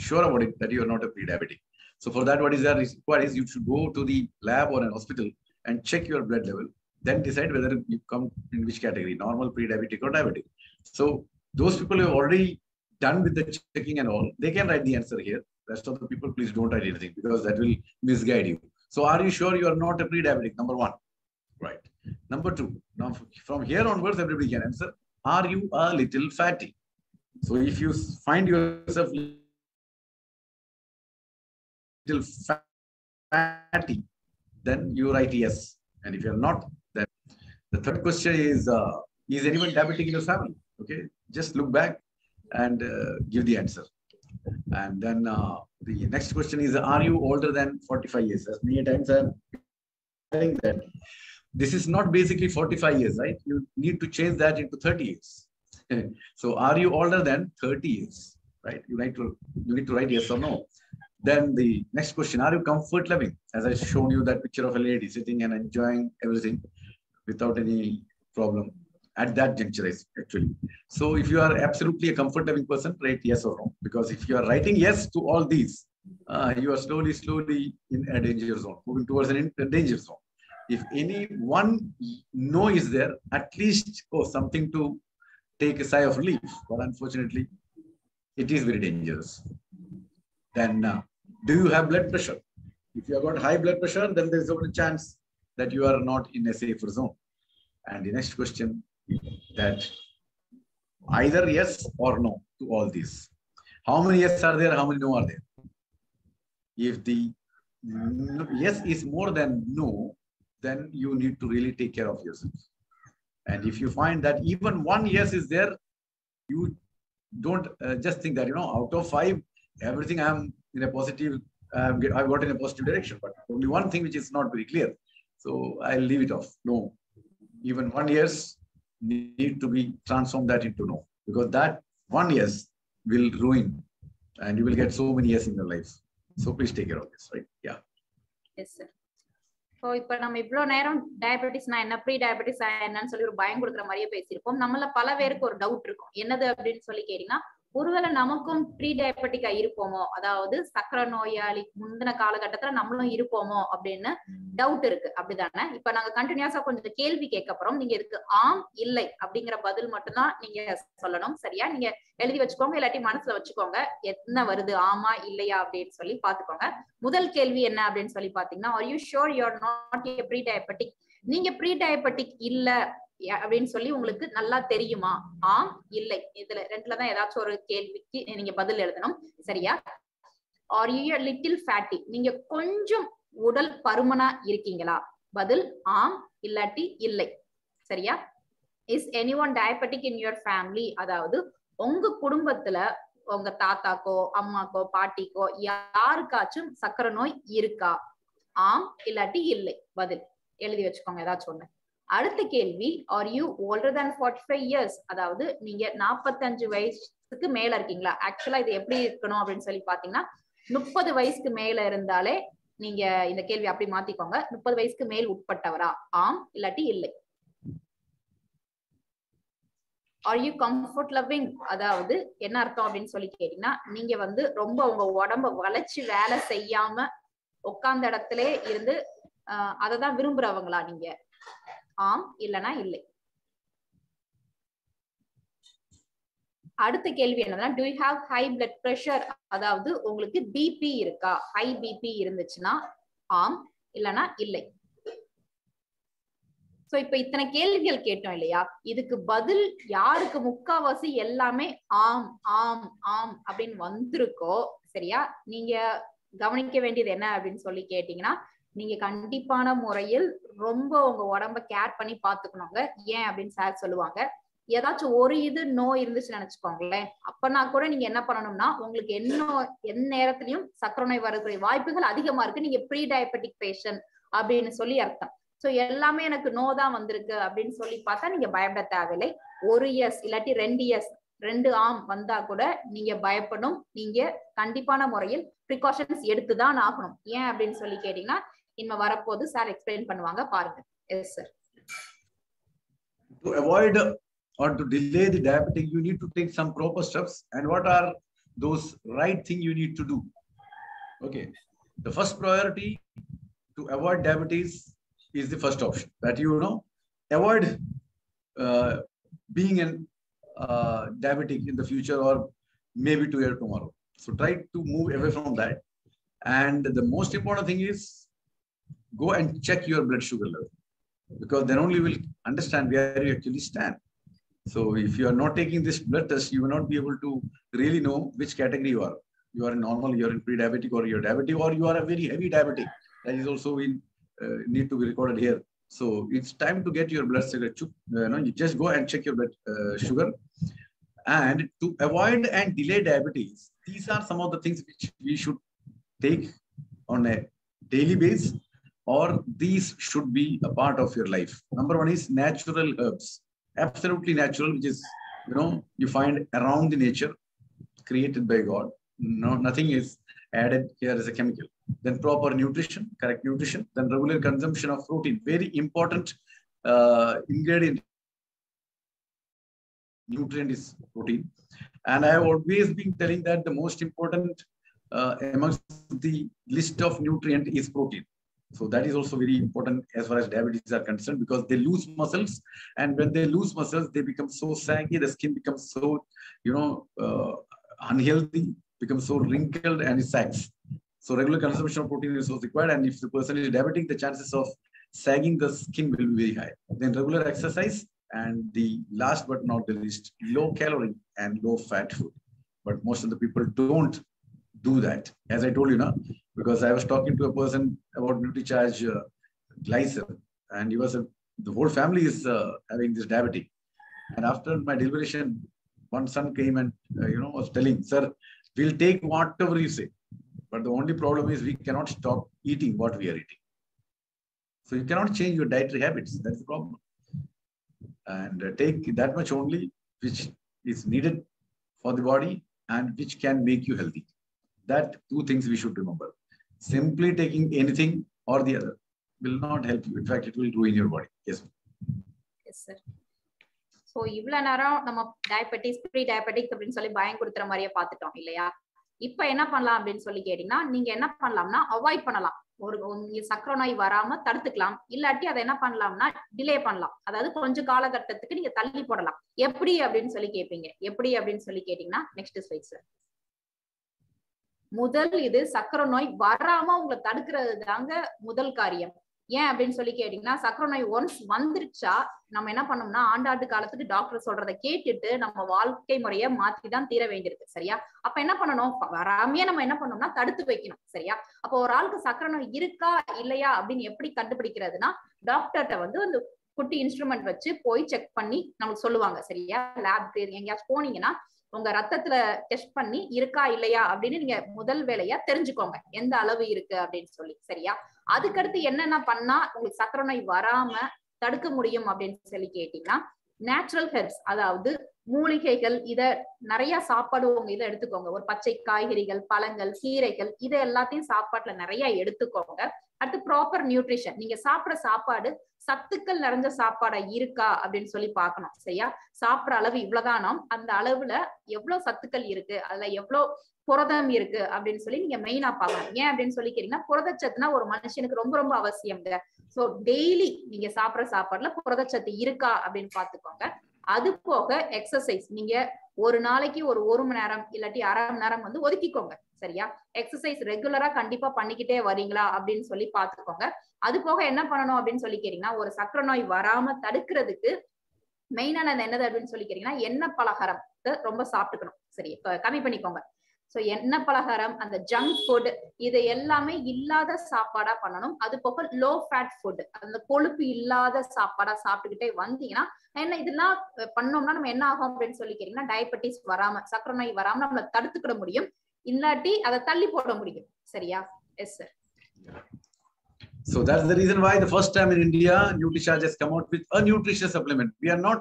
S2: sure about it that you are not a pre-diabetic. So for that, what is required is you should go to the lab or an hospital and check your blood level, then decide whether you come in which category, normal, pre-diabetic or diabetic. So those people who have already done with the checking and all, they can write the answer here. Rest of the people, please don't write anything because that will misguide you. So are you sure you are not a pre-diabetic? Number 1, right? Number 2, now from here onwards, everybody can answer. Are you a little fatty? So if you find yourself little fatty, then you write yes. And if you're not, then the third question is anyone diabetic in your family? Okay, just look back and give the answer. And then the next question is, are you older than 45 years? As many times I'm saying that this is not basically 45 years, right? You need to change that into 30 years. So are you older than 30 years, right? You need to write yes or no. Then the next question, are you comfort loving? As I shown you that picture of a lady sitting and enjoying everything without any problem at that juncture, actually. So if you are absolutely a comfort loving person, write yes or no. Because if you are writing yes to all these, you are slowly in a danger zone, moving towards a danger zone. If any one no is there, at least something to take a sigh of relief. But unfortunately, it is very dangerous. Then do you have blood pressure? If you have got high blood pressure, then there is a chance that you are not in a safer zone. And the next question, that either yes or no to all these. How many yes are there? How many no are there? If the yes is more than no, then you need to really take care of yourself. And if you find that even one yes is there, you don't just think that, you know, out of 5, everything I'm in a positive, I've got in a positive direction, but only one thing which is not very clear. So I'll leave it off. No, even one yes need to be transformed that into no, because that one yes will ruin and you will get so many yes in your life. So please take care of this, right? Yeah.
S1: Yes, sir. So இப்ப நம்ம இவ்வளவு நேரம் டயபெட்டிஸ்னா என்ன, pre diabetes என்னன்னு சொல்லி ஒரு பயம் கொடுக்குற மாதிரியே பேசியிருப்போம். நம்மள பல பேருக்கு ஒரு டவுட் இருக்கும். என்னது அப்படின்னு சொல்லி கேட்டீங்கன்னா, ஒருவேளை நமக்கும் ப்ரீ டயபெட்டிக்கா இருப்போமோ, அதாவது சக்கரை நோயாளி முந்தின காலகட்டத்துல நம்மளும் இருப்போமோ அப்படின்னு டவுட் இருக்கு. அப்படிதானே? இப்ப நாங்க கண்டினியூஸா கொஞ்சம் கேள்வி கேட்க போறோம். நீங்க இதுக்கு ஆம் இல்லை அப்படிங்கிற பதில் மட்டும்தான் நீங்க சொல்லணும். சரியா? நீங்க எழுதி வச்சுக்கோங்க, இல்லாட்டி மனசுல வச்சுக்கோங்க. என்ன வருது, ஆமா இல்லையா அப்படின்னு சொல்லி பாத்துக்கோங்க. முதல் கேள்வி என்ன அப்படின்னு சொல்லி பாத்தீங்கன்னா, are you sure you are not a pre diabetic? நீங்க ப்ரீ டயபெட்டிக் இல்ல அப்படின்னு சொல்லி உங்களுக்கு நல்லா தெரியுமா? ஆம் இல்லை, இதுல ரெண்டுலதான் ஏதாச்சும் ஒரு கேள்விக்கு நீங்க பதில் எழுதணும். சரியா? Are you little fatty? நீங்க கொஞ்சம் உடல் பருமனா இருக்கீங்களா? பதில் ஆம் இல்லாட்டி இல்லை. சரியா? Is any one diabetic in your family? அதாவது உங்க குடும்பத்துல உங்க தாத்தாக்கோ அம்மாக்கோ பாட்டிக்கோ யாருக்காச்சும் சக்கரை நோய் இருக்கா? ஆம் இல்லாட்டி இல்லை. பதில் எழுதி வச்சுக்கோங்க ஏதாச்சும் ஒண்ணு. அடுத்த கேள்வி, are you older than 45 years? அதாவது நீங்க 45 வயசுக்கு மேல இருக்கீங்களா? ஆக்சுவலா இது எப்படி இருக்கணும் அப்படின்னு சொல்லி பாத்தீங்கன்னா, 30 வயசுக்கு மேல இருந்தாலே நீங்க இந்த கேள்வி அப்படி மாத்திக்கோங்க. 30 வயசுக்கு மேல் உட்பட்டவரா? ஆம் இல்லாட்டி இல்லை. Are you comfort loving? அதாவது என்ன அர்த்தம் அப்படின்னு சொல்லி கேட்டீங்கன்னா, நீங்க வந்து ரொம்ப உங்க உடம்ப வளைச்சு வேலை செய்யாம உட்கார்ந்த இடத்துல இருந்து அததான் விரும்புறவங்களா நீங்க? ஆம் இல்லனா இல்லை. அடுத்த கேள்வி என்னன்னா, do you have high blood pressure? அதாவது உங்களுக்கு பிபி இருக்கா? ஹை பிபி இருந்துச்சுன்னா ஆம் இல்லனா இல்லை. சோ இப்ப இத்தனை கேள்விகள் கேட்டோம் இல்லையா? இதுக்கு பதில் யாருக்கு முக்காவாசி எல்லாமே ஆம் ஆம் ஆம் அப்படின்னு வந்திருக்கோ, சரியா? நீங்க கவனிக்க வேண்டியது என்ன அப்படின்னு சொல்லி கேட்டீங்கன்னா, நீங்க கண்டிப்பான முறையில் ரொம்ப உங்க உடம்ப கேர் பண்ணி பாத்துக்கணுங்க. ஏன் அப்படின்னு சார் சொல்லுவாங்க. ஏதாச்சும் ஒரு இது நோய் இருந்துச்சுன்னு நினைச்சுக்கோங்களேன், அப்பனா கூட நீங்க என்ன பண்ணணும்னா, உங்களுக்கு எந்த நேரத்திலயும் சக்கரை நோய் வரக்கூடிய வாய்ப்புகள் அதிகமா இருக்கு. நீங்க ப்ரீ டயபெட்டிக் பேஷண்ட் அப்படின்னு சொல்லி அர்த்தம். சோ எல்லாமே எனக்கு நோ தான் வந்திருக்கு அப்படின்னு சொல்லி பார்த்தா நீங்க பயப்பட தேவையில்லை. ஒரு எஸ் இல்லாட்டி 2 எஸ் 2 ஆம் வந்தா கூட நீங்க பயப்படும். நீங்க கண்டிப்பான முறையில் ப்ரிகாஷன்ஸ் எடுத்துதான் ஆகணும். ஏன் அப்படின்னு சொல்லி கேட்டீங்கன்னா, இனிமே வரப்போது சார் எக்ஸ்பிளைன் பண்ணுவாங்க, பாருங்க. Yes sir.
S2: To avoid or to delay the diabetic, you need to take some proper steps. And what are those right things you need to do? Okay. The first priority to avoid diabetes is the first option, that avoid being an diabetic in the future or maybe tomorrow. So try to move away from that. And the most important thing is go and check your blood sugar level, because then only you will understand where you actually stand. So if you are not taking this blood test, you will not be able to really know which category you are. You are normal, you are in pre-diabetic, or you are diabetic, or you are a very heavy diabetic. That is also need to be recorded here. So it's time to get your blood sugar. You just go and check your blood sugar. And to avoid and delay diabetes, these are some of the things which we should take on a daily basis, or these should be a part of your life. Number one is natural herbs, absolutely natural, which is, you find around the nature, created by God. No, nothing is added here as a chemical. Then proper nutrition, correct nutrition, then regular consumption of protein, very important ingredient. Nutrient is protein. And I have always been telling that the most important amongst the list of nutrient is protein. So that is also very important as far as diabetes are concerned, because they lose muscles, and when they lose muscles, they become so saggy, the skin becomes so, unhealthy, becomes so wrinkled, and it sags. So regular consumption of protein is also required, and if the person is diabetic, the chances of sagging the skin will be very high. Then regular exercise, and the last but not the least, low calorie and low fat food. But most of the people don't do that, as I told you now, because I was talking to a person about NutriCharge Glycer, and the whole family is having this diabetic. And after my deliberation, one son came and was telling, sir, we'll take whatever you say, but the only problem is we cannot stop eating what we are eating. So you cannot change your dietary habits. That's the problem. And take that much only which is needed for the body and which can make you healthy. That two things we should remember. Simply taking anything or the other will not help you. In fact, it will ruin your body. Yes.
S1: Yes, sir. So இவ்வளவு நேரம் நம்ம diabetes pre diabetic அப்படின்னு சொல்லி பயம் கொடுத்துற மாதிரியே பாத்துட்டோம் இல்லையா? இப்ப என்ன பண்ணலாம் அப்படின்னு சொல்லி கேட்டீங்கன்னா, நீங்க என்ன பண்ணலாம்னா அவாய்ட் பண்ணலாம். ஒரு சர்க்கரை நோய் வராம தடுத்துக்கலாம். இல்லாட்டி அதை என்ன பண்ணலாம்னா டிலே பண்ணலாம். அதாவது கொஞ்சம் காலகட்டத்துக்கு நீங்க தள்ளி போடலாம். எப்படி அப்படின்னு சொல்லி கேட்பீங்க. எப்படி அப்படின்னு சொல்லி கேட்டீங்கன்னா நெக்ஸ்ட் ஸ்லைட் சார். முதல் இது சர்க்கரை நோய் வராம உங்களை தடுக்கிறது தாங்க முதல் காரியம். ஏன் அப்படின்னு சொல்லி கேட்டீங்கன்னா, சர்க்கரை நோய் ஒன்ஸ் வந்துருச்சா நம்ம என்ன பண்ணோம்னா ஆண்டாண்டு காலத்துக்கு டாக்டர் சொல்றதை கேட்டுட்டு நம்ம வாழ்க்கை முறைய மாத்திதான் தீர வேண்டியிருக்கு. சரியா? அப்ப என்ன பண்ணணும், வராமையே நம்ம என்ன பண்ணோம்னா தடுத்து வைக்கணும். சரியா? அப்போ ஒரு ஆளுக்கு சர்க்கரை நோய் இருக்கா இல்லையா அப்படின்னு எப்படி கண்டுபிடிக்கிறதுனா, டாக்டர்கிட்ட வந்து அந்த குட்டி இன்ஸ்ட்ருமெண்ட் வச்சு போய் செக் பண்ணி நமக்கு சொல்லுவாங்க. சரியா? லேப் எங்கேயாச்சும் போனீங்கன்னா உங்க ரத்தத்துல டெஸ்ட் பண்ணி இருக்கா இல்லையா அப்படின்னு நீங்க முதல் வேலையா தெரிஞ்சுக்கோங்க எந்த அளவு இருக்கு அப்படின்னு சொல்லி. சரியா? அதுக்கடுத்து என்னென்ன பண்ணா உங்களுக்கு சர்க்கரை நோய் வராம தடுக்க முடியும் அப்படின்னு சொல்லி கேட்டீங்கன்னா, நேச்சுரல் ஹெர்ப்ஸ், அதாவது மூலிகைகள், இத நிறைய சாப்பாடு உங்க இதை எடுத்துக்கோங்க. ஒரு பச்சை காய்கறிகள், பழங்கள், கீரைகள், இதை எல்லாத்தையும் சாப்பாட்டுல நிறைய எடுத்துக்கோங்க. அடுத்து ப்ராப்பர் நியூட்ரிஷன், நீங்க சாப்பிடுற சாப்பாடு சத்துக்கள் நிறைஞ்ச சாப்பாடா இருக்கா அப்படின்னு சொல்லி பார்க்கணும். சரியா? சாப்பிடுற அளவு இவ்வளவுதானோ அந்த அளவுல எவ்வளவு சத்துக்கள் இருக்கு, அதுல எவ்வளவு புரதம் இருக்கு அப்படின்னு சொல்லி நீங்க மெயினா பார்க்கணும். ஏன் அப்படின்னு சொல்லி கேட்டீங்கன்னா, புரதச்சத்துனா ஒரு மனுஷனுக்கு ரொம்ப ரொம்ப அவசியம்ங்க. சோ டெய்லி நீங்க சாப்பிடுற சாப்பாடுல புரதச்சத்து இருக்கா அப்படின்னு பாத்துக்கோங்க. அது போக எக்ஸசைஸ், நீங்க ஒரு நாளைக்கு ஒரு மணி நேரம் இல்லாட்டி அரை மணி நேரம் வந்து ஒதுக்கிக்கோங்க. சரியா? எக்ஸசைஸ் ரெகுலரா கண்டிப்பா பண்ணிக்கிட்டே வரீங்களா அப்படின்னு சொல்லி பாத்துக்கோங்க. அது போக என்ன பண்ணணும் அப்படின்னு சொல்லி கேட்டீங்கன்னா, ஒரு சர்க்கரை நோய் வராம தடுக்கிறதுக்கு மெயினானது என்னது அப்படின்னு சொல்லி கேட்டீங்கன்னா, எண்ணெய் பலகாரம் ரொம்ப சாப்பிட்டுக்கணும். சரி, கம்மி பண்ணிக்கோங்க. சோ எண்ணெய் பலகாரம், அந்த ஜங்க் ஃபுட், இது எல்லாமே இல்லாத சாப்பாடா பண்ணணும். அது போக லோ ஃபேட் ஃபுட், அந்த கொழுப்பு இல்லாத சாப்பாடா சாப்பிட்டுக்கிட்டே வந்தீங்கன்னா என்ன இதெல்லாம் பண்ணோம்னா நம்ம என்ன ஆகும் அப்படின்னு சொல்லி கேட்டீங்கன்னா, டயபெட்டிஸ் வராம சர்க்கரை நோய் வராம நம்மள தடுத்துக்கிட முடியும். இல்லாட்டி அதை தள்ளி போட முடியும். சரியா? Yes sir.
S2: So that's the reason why the first time in India, NutriCharge has come out with a nutrition supplement. We are not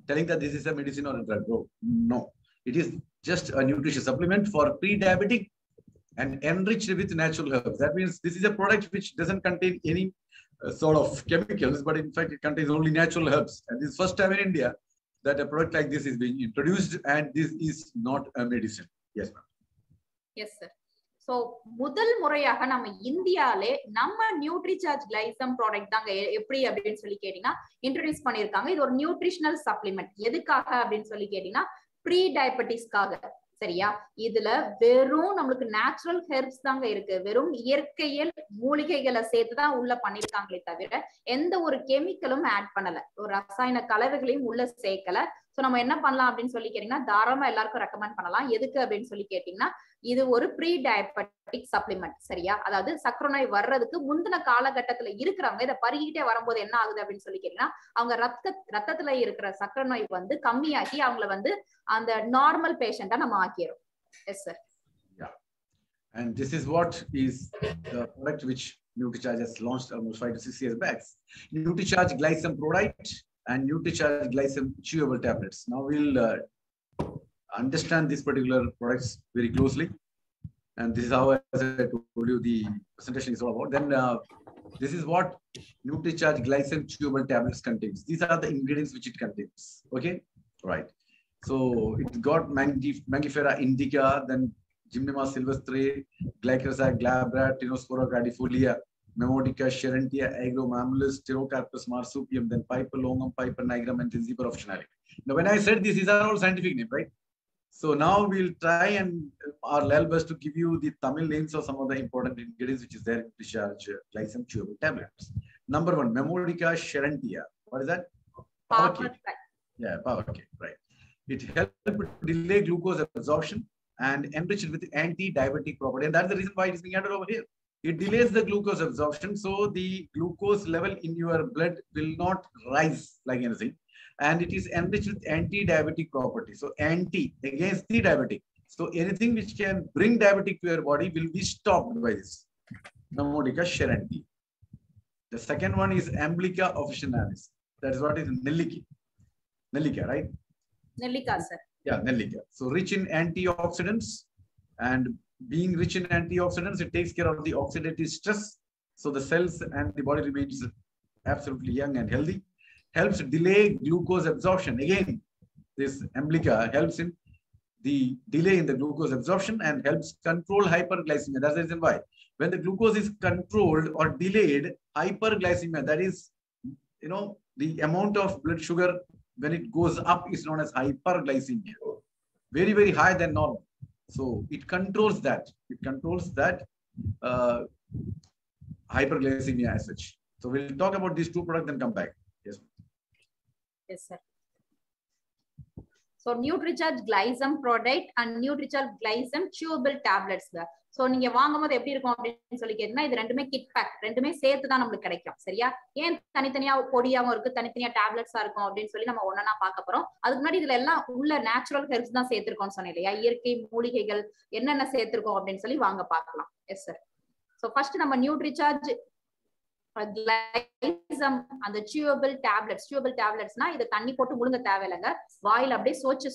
S2: telling that this is a medicine or a drug. No, it is just a nutrition supplement for pre-diabetic and enriched with natural herbs. That means this is a product which doesn't contain any sort of chemicals, but in fact it contains only natural herbs. And this is first time in India that a product like this is being introduced, and this is not a medicine. Yes, ma'am.
S1: Yes, sir. So முதல் முறையாக நம்ம இந்தியாலே நம்ம Nutricharge கிளைசம் product தாங்க எப்படி அப்படின்னு சொல்லி கேட்டீங்கன்னா introduce பண்ணிருக்காங்க. இது ஒரு நியூட்ரிஷனல் சப்ளிமெண்ட். எதுக்காக அப்படின்னு சொல்லி கேட்டீங்கன்னா, ப்ரீ டயபெட்டிஸ்க்காக. சரியா? இதுல வெறும் நம்மளுக்கு நேச்சுரல் ஹெர்ப்ஸ் தாங்க இருக்கு. வெறும் இயற்கையில் மூலிகைகளை சேர்த்துதான் உள்ள பண்ணிருக்காங்களே தவிர எந்த ஒரு கெமிக்கலும் ஆட் பண்ணல, ஒரு ரசாயன கலவைகளையும் உள்ள சேர்க்கல. சோ நம்ம என்ன பண்ணலாம் அப்படின்னு சொல்லி கேட்டீங்கன்னா, தாராளமா எல்லாருக்கும் ரெக்கமெண்ட் பண்ணலாம். எதுக்கு அப்படின்னு சொல்லி கேட்டீங்கன்னா, இது ஒரு ப்ரீ டயபெட்டிக் சப்ளிமெண்ட். சரியா? அதாவது சர்க்கரை நோய் வர்றதுக்கு முந்தின காலகட்டத்துல இருக்கிறவங்க இதை பருகிட்டே வரும்போது என்ன ஆகுது அப்படின்னு சொல்லி கேட்டீங்கன்னா, அவங்க ரத்தத்துல இருக்கிற சர்க்கரை நோய் வந்து கம்மியாக்கி அவங்களை வந்து அந்த நார்மல் பேஷண்டா நம்ம ஆக்கிரும். Yes sir.
S2: Yeah, and this is what is the product which NutriCharge has launched almost 5 to 6 years back. NutriCharge Glycem product and NutriCharge Glycem chewable tablets. Now we'll understand these particular products very closely, and this is how, as I told you, the presentation is all about. Then this is what NutriCharge Glycem chewable tablets contains. These are the ingredients which it contains. Okay, right. So it got Mangifera indica, then Gymnema sylvestre, Glycosarcos, glabra, Tinospora gradifolia, Memodica, Scherentia, Agromamulus, Pterocarpus marsupium, then Piper longum, Piper nigrum, and Zinziber optionale. Now, when I said this, these are all scientific names, right? So now we'll try and our level best to give you the Tamil names of some of the important ingredients which is there in NutriCharge Glycem chewable tablets. Number 1, Memodica, Scherentia. What is that? Power cake. Yeah, power cake, right. It helps delay glucose absorption and enrich it with anti-diabetic property. And that's the reason why it is being added over here. It delays the glucose absorption, so the glucose level in your blood will not rise like anything. And it is enriched with anti-diabetic property. So anti, against the diabetic. So anything which can bring diabetic to your body will be stopped by this. Memodica Scherentia. The second one is Amblica officinalis. That is what is Nellica, right?
S1: Nellica, sir.
S2: Yeah, Nellica. So rich in antioxidants, and being rich in antioxidants, it takes care of the oxidative stress. So the cells and the body remains absolutely young and healthy. helps delay glucose absorption. Again, this Amblica helps in the delay in the glucose absorption and helps control hyperglycemia. That's the reason why. When the glucose is controlled or delayed, hyperglycemia, that is, the amount of blood sugar when it goes up is known as hyperglycemia. Very, very high than normal. So it controls that. It controls that hyperglycemia as such. So we'll talk about these two products and come back. Yes.
S1: Yes, sir. So NutriCharge Glycem product and NutriCharge Glycem chewable tablets. So நீங்க வாங்கும்போது எப்படி இருக்கும் அப்படின்னு சொல்லி கேட்டீங்கன்னா இது ரெண்டுமே kit bag, ரெண்டுமே சேர்த்து தான் நமக்கு கிடைக்கும். சரியா? ஏன் தனித்தனியா பொடியாவும் இருக்கு, தனித்தனியா டேப்லெட்ஸா இருக்கும் அப்படின்னு சொல்லி நம்ம ஒன்னா பார்க்க போறோம். அதுக்கு முன்னாடி இதுல எல்லாம் உள்ள நேச்சுரல் ஹெர்ப்ஸ் தான் சேர்த்திருக்கோம்னு சொன்னேன் இல்லையா? இயற்கை மூலிகைகள் என்னென்ன சேர்த்திருக்கோம் அப்படின்னு சொல்லி வாங்க பார்க்கலாம். Yes sir. ஸோ ஃபர்ஸ்ட் நம்ம NutriCharge Glycem அந்த chewable tabletsனா இது தண்ணி போட்டு முழுங்க தேவையில்லைங்க, வாயில அப்படியே சோச்சு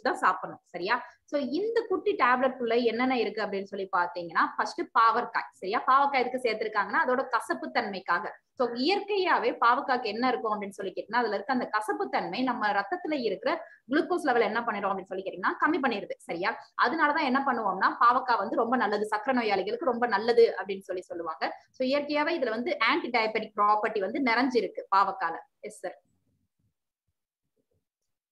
S1: தான் சாப்பிடணும். சரியா? சோ இந்த குட்டி டேப்லெட் குள்ள என்னென்ன இருக்கு அப்படின்னு சொல்லி பாத்தீங்கன்னா ஃபர்ஸ்ட் பாவக்காய். சரியா? பாவக்காய் எதுக்கு சேர்த்திருக்காங்கன்னா அதோட கசப்பு தன்மைக்காக. சோ இயற்கையாவே பாவக்காய்க்கு என்ன இருக்கும் அப்படின்னு சொல்லி கேட்டீங்கன்னா அதுல இருக்க அந்த கசப்பு தன்மை நம்ம ரத்தத்துல இருக்கிற குளுக்கோஸ் லெவல் என்ன பண்ணிடும் அப்படின்னு சொல்லி கேட்டீங்கன்னா கம்மி பண்ணிடுது. சரியா? அதனாலதான் என்ன பண்ணுவோம்னா பாவக்காய் வந்து ரொம்ப நல்லது, சக்கரை நோயாளிகளுக்கு ரொம்ப நல்லது அப்படின்னு சொல்லுவாங்க. சோ இயற்கையாவே இதுல வந்து ஆன்டி டயபெட்டிக் ப்ராப்பர்ட்டி வந்து நிறைஞ்சிருக்கு பாவக்கால. Yes sir.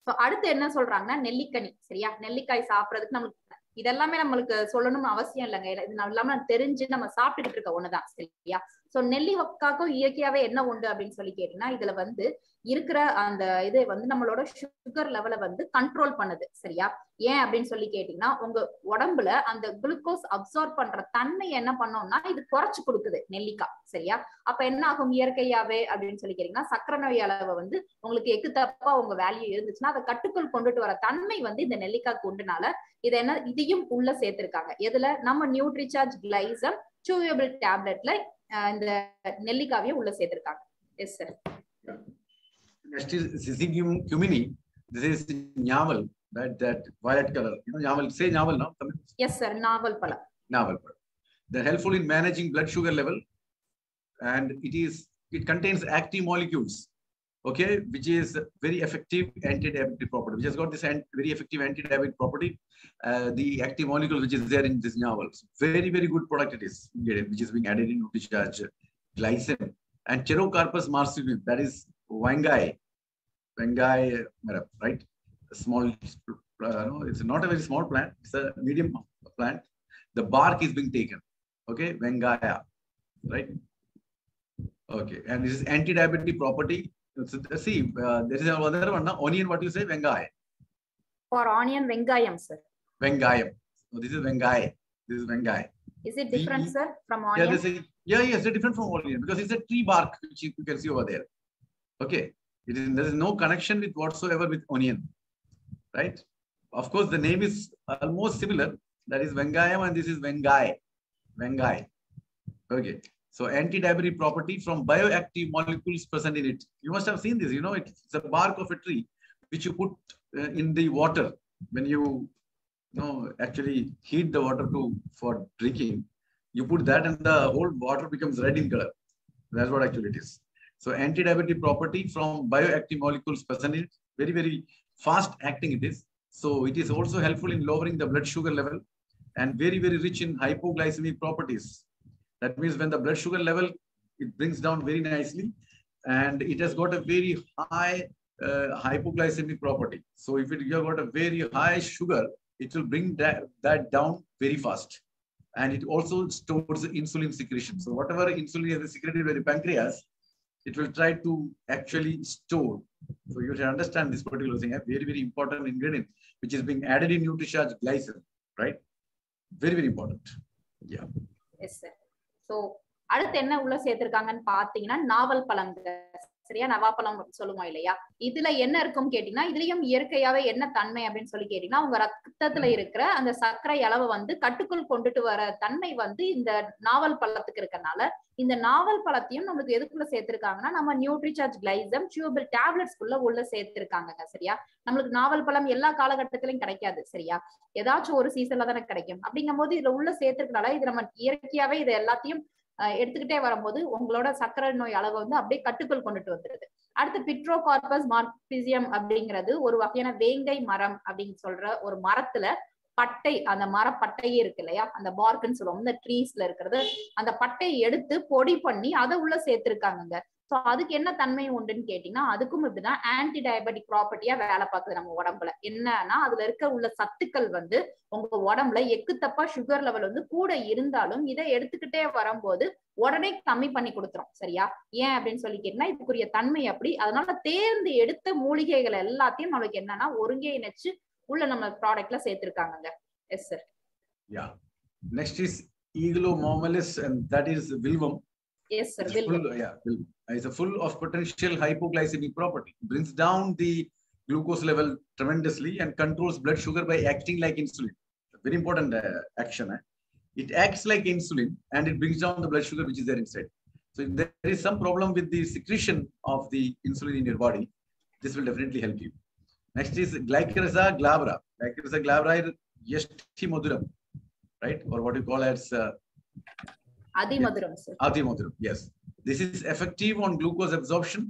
S1: சோ அடுத்து என்ன சொல்றாங்கன்னா நெல்லிக்கனி. சரியா? நெல்லிக்காய் சாப்பிடறதுக்கு நம்மளுக்கு இதெல்லாமே நம்மளுக்கு சொல்லணும்னு அவசியம் இல்லைங்க, இது இல்லாம தெரிஞ்சு நம்ம சாப்பிட்டுட்டு இருக்க ஒண்ணுதான். சரியா? சோ நெல்லிக்காய்க்கும் இயற்கையாவே என்ன உண்டு அப்படின்னு சொல்லி கேட்டீங்கன்னா இதுல வந்து இருக்கிற அந்த இது வந்து நம்மளோட சுகர் லெவலை வந்து கண்ட்ரோல் பண்ணுது. சரியா? ஏன் அப்படின்னு சொல்லி கேட்டீங்கன்னா உங்க உடம்புல அந்த குளுக்கோஸ் அப்சார்ப் பண்ற தன்மை என்ன பண்ணோம்னா இது குறைச்சு கொடுக்குது நெல்லிக்காய். சரியா? அப்ப என்ன ஆகும் இயற்கையாவே அப்படின்னு சொல்லி கேட்டீங்கன்னா சக்கரை நோய் அளவை வந்து உங்களுக்கு எக்கு தப்பா உங்க வேல்யூ இருந்துச்சுன்னா அதை கட்டுக்குள் கொண்டுட்டு வர தன்மை வந்து இந்த நெல்லிக்காய்க்கு உண்டுனால இது என்ன இதையும் உள்ள சேர்த்திருக்காங்க. எதுல? நம்ம NutriCharge Glycem chewable tabletல இந்த நெல்லிக்காவையும் உள்ள சேர்த்திருக்காங்க. Yes sir.
S2: Next is Syzygium cumini. This is navel, that violet color. Navel. Say navel now.
S1: Yes, sir. Navel pala.
S2: Navel pala. They're helpful in managing blood sugar level, and it contains active molecules, okay, which is very effective anti-diabetic property. Which has got this very effective anti-diabetic property. The active molecule which is there in this navel. Very, very good product it is, which is being added in NutriCharge Glycem. And Cherocarpus marsupium, that is Vangai, right? A small, it's not a very small plant. It's a medium plant. The bark is being taken. Okay, Vangaya, right? Okay, and this is anti-diabetic property. See, there is another one. Onion, what you say? Vangai.
S1: For onion, Vengayam, sir.
S2: Vengayam. So this is Vangai. This is Vangai.
S1: Is it different, sir, from onion?
S2: Yes, it's different from onion because it's a tree bark which you can see over there. Okay, there is no connection with whatsoever with onion, right? Of course, the name is almost similar. That is Vengayam and this is Vangai. Okay, so anti-diabetic property from bioactive molecules present in it. You must have seen this. It's a bark of a tree which you put in the water when you actually heat the water for drinking. You put that and the whole water becomes red in color. That's what actually it is. So anti-diabetic property from bioactive molecules present in it. Very, very fast acting it is. So it is also helpful in lowering the blood sugar level and very, very rich in hypoglycemic properties. That means when the blood sugar level, it brings down very nicely and it has got a very high hypoglycemic property. So if you have got a very high sugar, it will bring that down very fast. And it also stores insulin secretion. So whatever insulin is secreted by the pancreas, it will try to actually store. So you should understand this particular thing, a very, very important ingredient, which is being added in NutriCharge Glycem, right? Very, very important. Yeah.
S1: Yes, sir. So, அடுத்து என்ன உள்ள சேர்த்திருக்காங்கன்னு பாத்தீங்கன்னா நாவல் பழங்க. சரியா? நவாப்பழம் சொல்லுவோம் இல்லையா? இதுல என்ன இருக்கும்னு கேட்டீங்கன்னா இதுலயும் இயற்கையாவே என்ன தன்மை அப்படின்னு சொல்லி கேட்டீங்கன்னா உங்க ரத்தத்துல இருக்கிற அந்த சர்க்கரை அளவை வந்து கட்டுக்குள் கொண்டுட்டு வர தன்மை வந்து இந்த நாவல் பழத்துக்கு இருக்கனால இந்த நாவல் பழத்தையும் நம்மளுக்கு எதுக்குள்ள சேர்த்திருக்காங்கன்னா நம்ம NutriCharge Glycem chewable tablets உள்ள சேர்த்திருக்காங்க. சரியா? நம்மளுக்கு நாவல் பழம் எல்லா காலகட்டத்திலும் கிடைக்காது. சரியா? ஏதாச்சும் ஒரு சீசன்ல தானே கிடைக்கும். அப்படிங்கும் போது இதுல உள்ள சேர்த்திருக்கனால இது நம்ம இயற்கையாவே இது எல்லாத்தையும் எடுத்துக்கிட்டே வரும்போது உங்களோட சர்க்கரை நோய் அளவை வந்து அப்படியே கட்டுக்குள் கொண்டுட்டு வந்துருது. அடுத்து பிட்ரோகார்பஸ் மார்க்சியம் அப்படிங்கிறது ஒரு வகையான வேங்கை மரம் அப்படின்னு சொல்ற ஒரு மரத்துல பட்டை, அந்த மரப்பட்டையே இருக்கு இல்லையா, அந்த பார்க்குன்னு சொல்லுவோம், இந்த ட்ரீஸ்ல இருக்கிறது, அந்த பட்டையை எடுத்து பொடி பண்ணி அதை உள்ள சேர்த்திருக்காங்க. சோ அதுக்கு என்ன தன்மை உண்டுன்னு கேட்டீங்கன்னா, அதுக்கும் இப்படிதான் ஆன்டி டயபெட்டிக் ப்ராப்பர்ட்டியா வேலை பார்க்குது நம்ம உடம்புல. என்னன்னா அதுல இருக்க உள்ள சத்துக்கள் வந்து உங்க உடம்புல எக்குத்தப்பா சுகர் லெவல் வந்து கூட இருந்தாலும் இதை எடுத்துக்கிட்டே வரும்போது உடனே கம்மி பண்ணி கொடுத்துரும். சரியா? ஏன் அப்படின்னு சொல்லி கேட்டீங்கன்னா இதுக்குரிய தன்மை அப்படி. அதனால தேர்ந்து எடுத்த மூலிகைகள் எல்லாத்தையும் நம்மளுக்கு என்னன்னா ஒருங்கிணைச்சு உள்ள நம்ம ப்ராடக்ட்ல சேர்த்திருக்காங்க. Yes sir.
S2: Yeah. Next is Eaglomomelis, and that is Vilvam.
S1: Yes sir. Vilvam.
S2: Vilvam. It's a full of potential hypoglycemic property. It brings down the glucose level tremendously and controls blood sugar by acting like insulin. Very important action. It acts like insulin and it brings down the blood sugar which is there inside. So if there is some problem with the secretion of the insulin in your body, this will definitely help you. Next is Glycosarcos glabra. Glycosarcos glabra is Yashti Maduram, right? Or what you call as
S1: Adi Maduram, sir.
S2: Adi Maduram, yes. This is effective on glucose absorption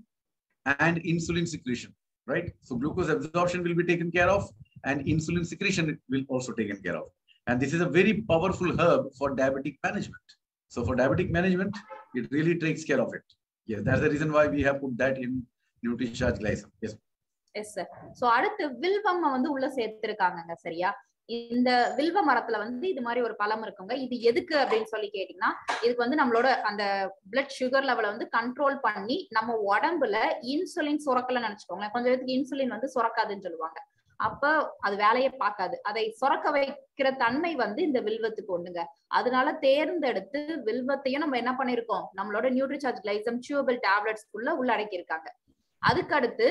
S2: and insulin secretion, right? So glucose absorption will be taken care of and insulin secretion will also taken care of. And this is a very powerful herb for diabetic management. So for diabetic management, it really takes care of it. Yes, that's the reason why we have put that in NutriCharge Glycem. Yes.
S1: Yes sir. So அடுத்து வில்வம் வந்து உள்ள சேர்த்திருக்காங்க. சரியா? இந்த வில்வ மரத்துல வந்து இது மாதிரி ஒரு பழம் இருக்குங்க. இது எதுக்கு அப்படின்னு சொல்லி கேட்டீங்கன்னா இதுக்கு வந்து நம்மளோட அந்த பிளட் சுகர் லெவலை வந்து கண்ட்ரோல் பண்ணி நம்ம உடம்புல இன்சுலின் சுரக்கலன்னு நினைச்சுக்கோங்க. கொஞ்சம் பேருக்கு இன்சுலின் வந்து சுரக்காதுன்னு சொல்லுவாங்க. அப்ப அது வேலையை பார்க்காது. அதை சுரக்க வைக்கிற தன்மை வந்து இந்த வில்வத்துக்கு ஒண்ணுங்க. அதனால தேர்ந்தெடுத்து வில்வத்தையும் நம்ம என்ன பண்ணிருக்கோம், நம்மளோட நியூட்ரிசார்ஜ் கிளைசம் சியூவபிள் டேப்லெட்ஸ்க்குள்ள உள்ளடக்கி இருக்காங்க. அதுக்கு அடுத்து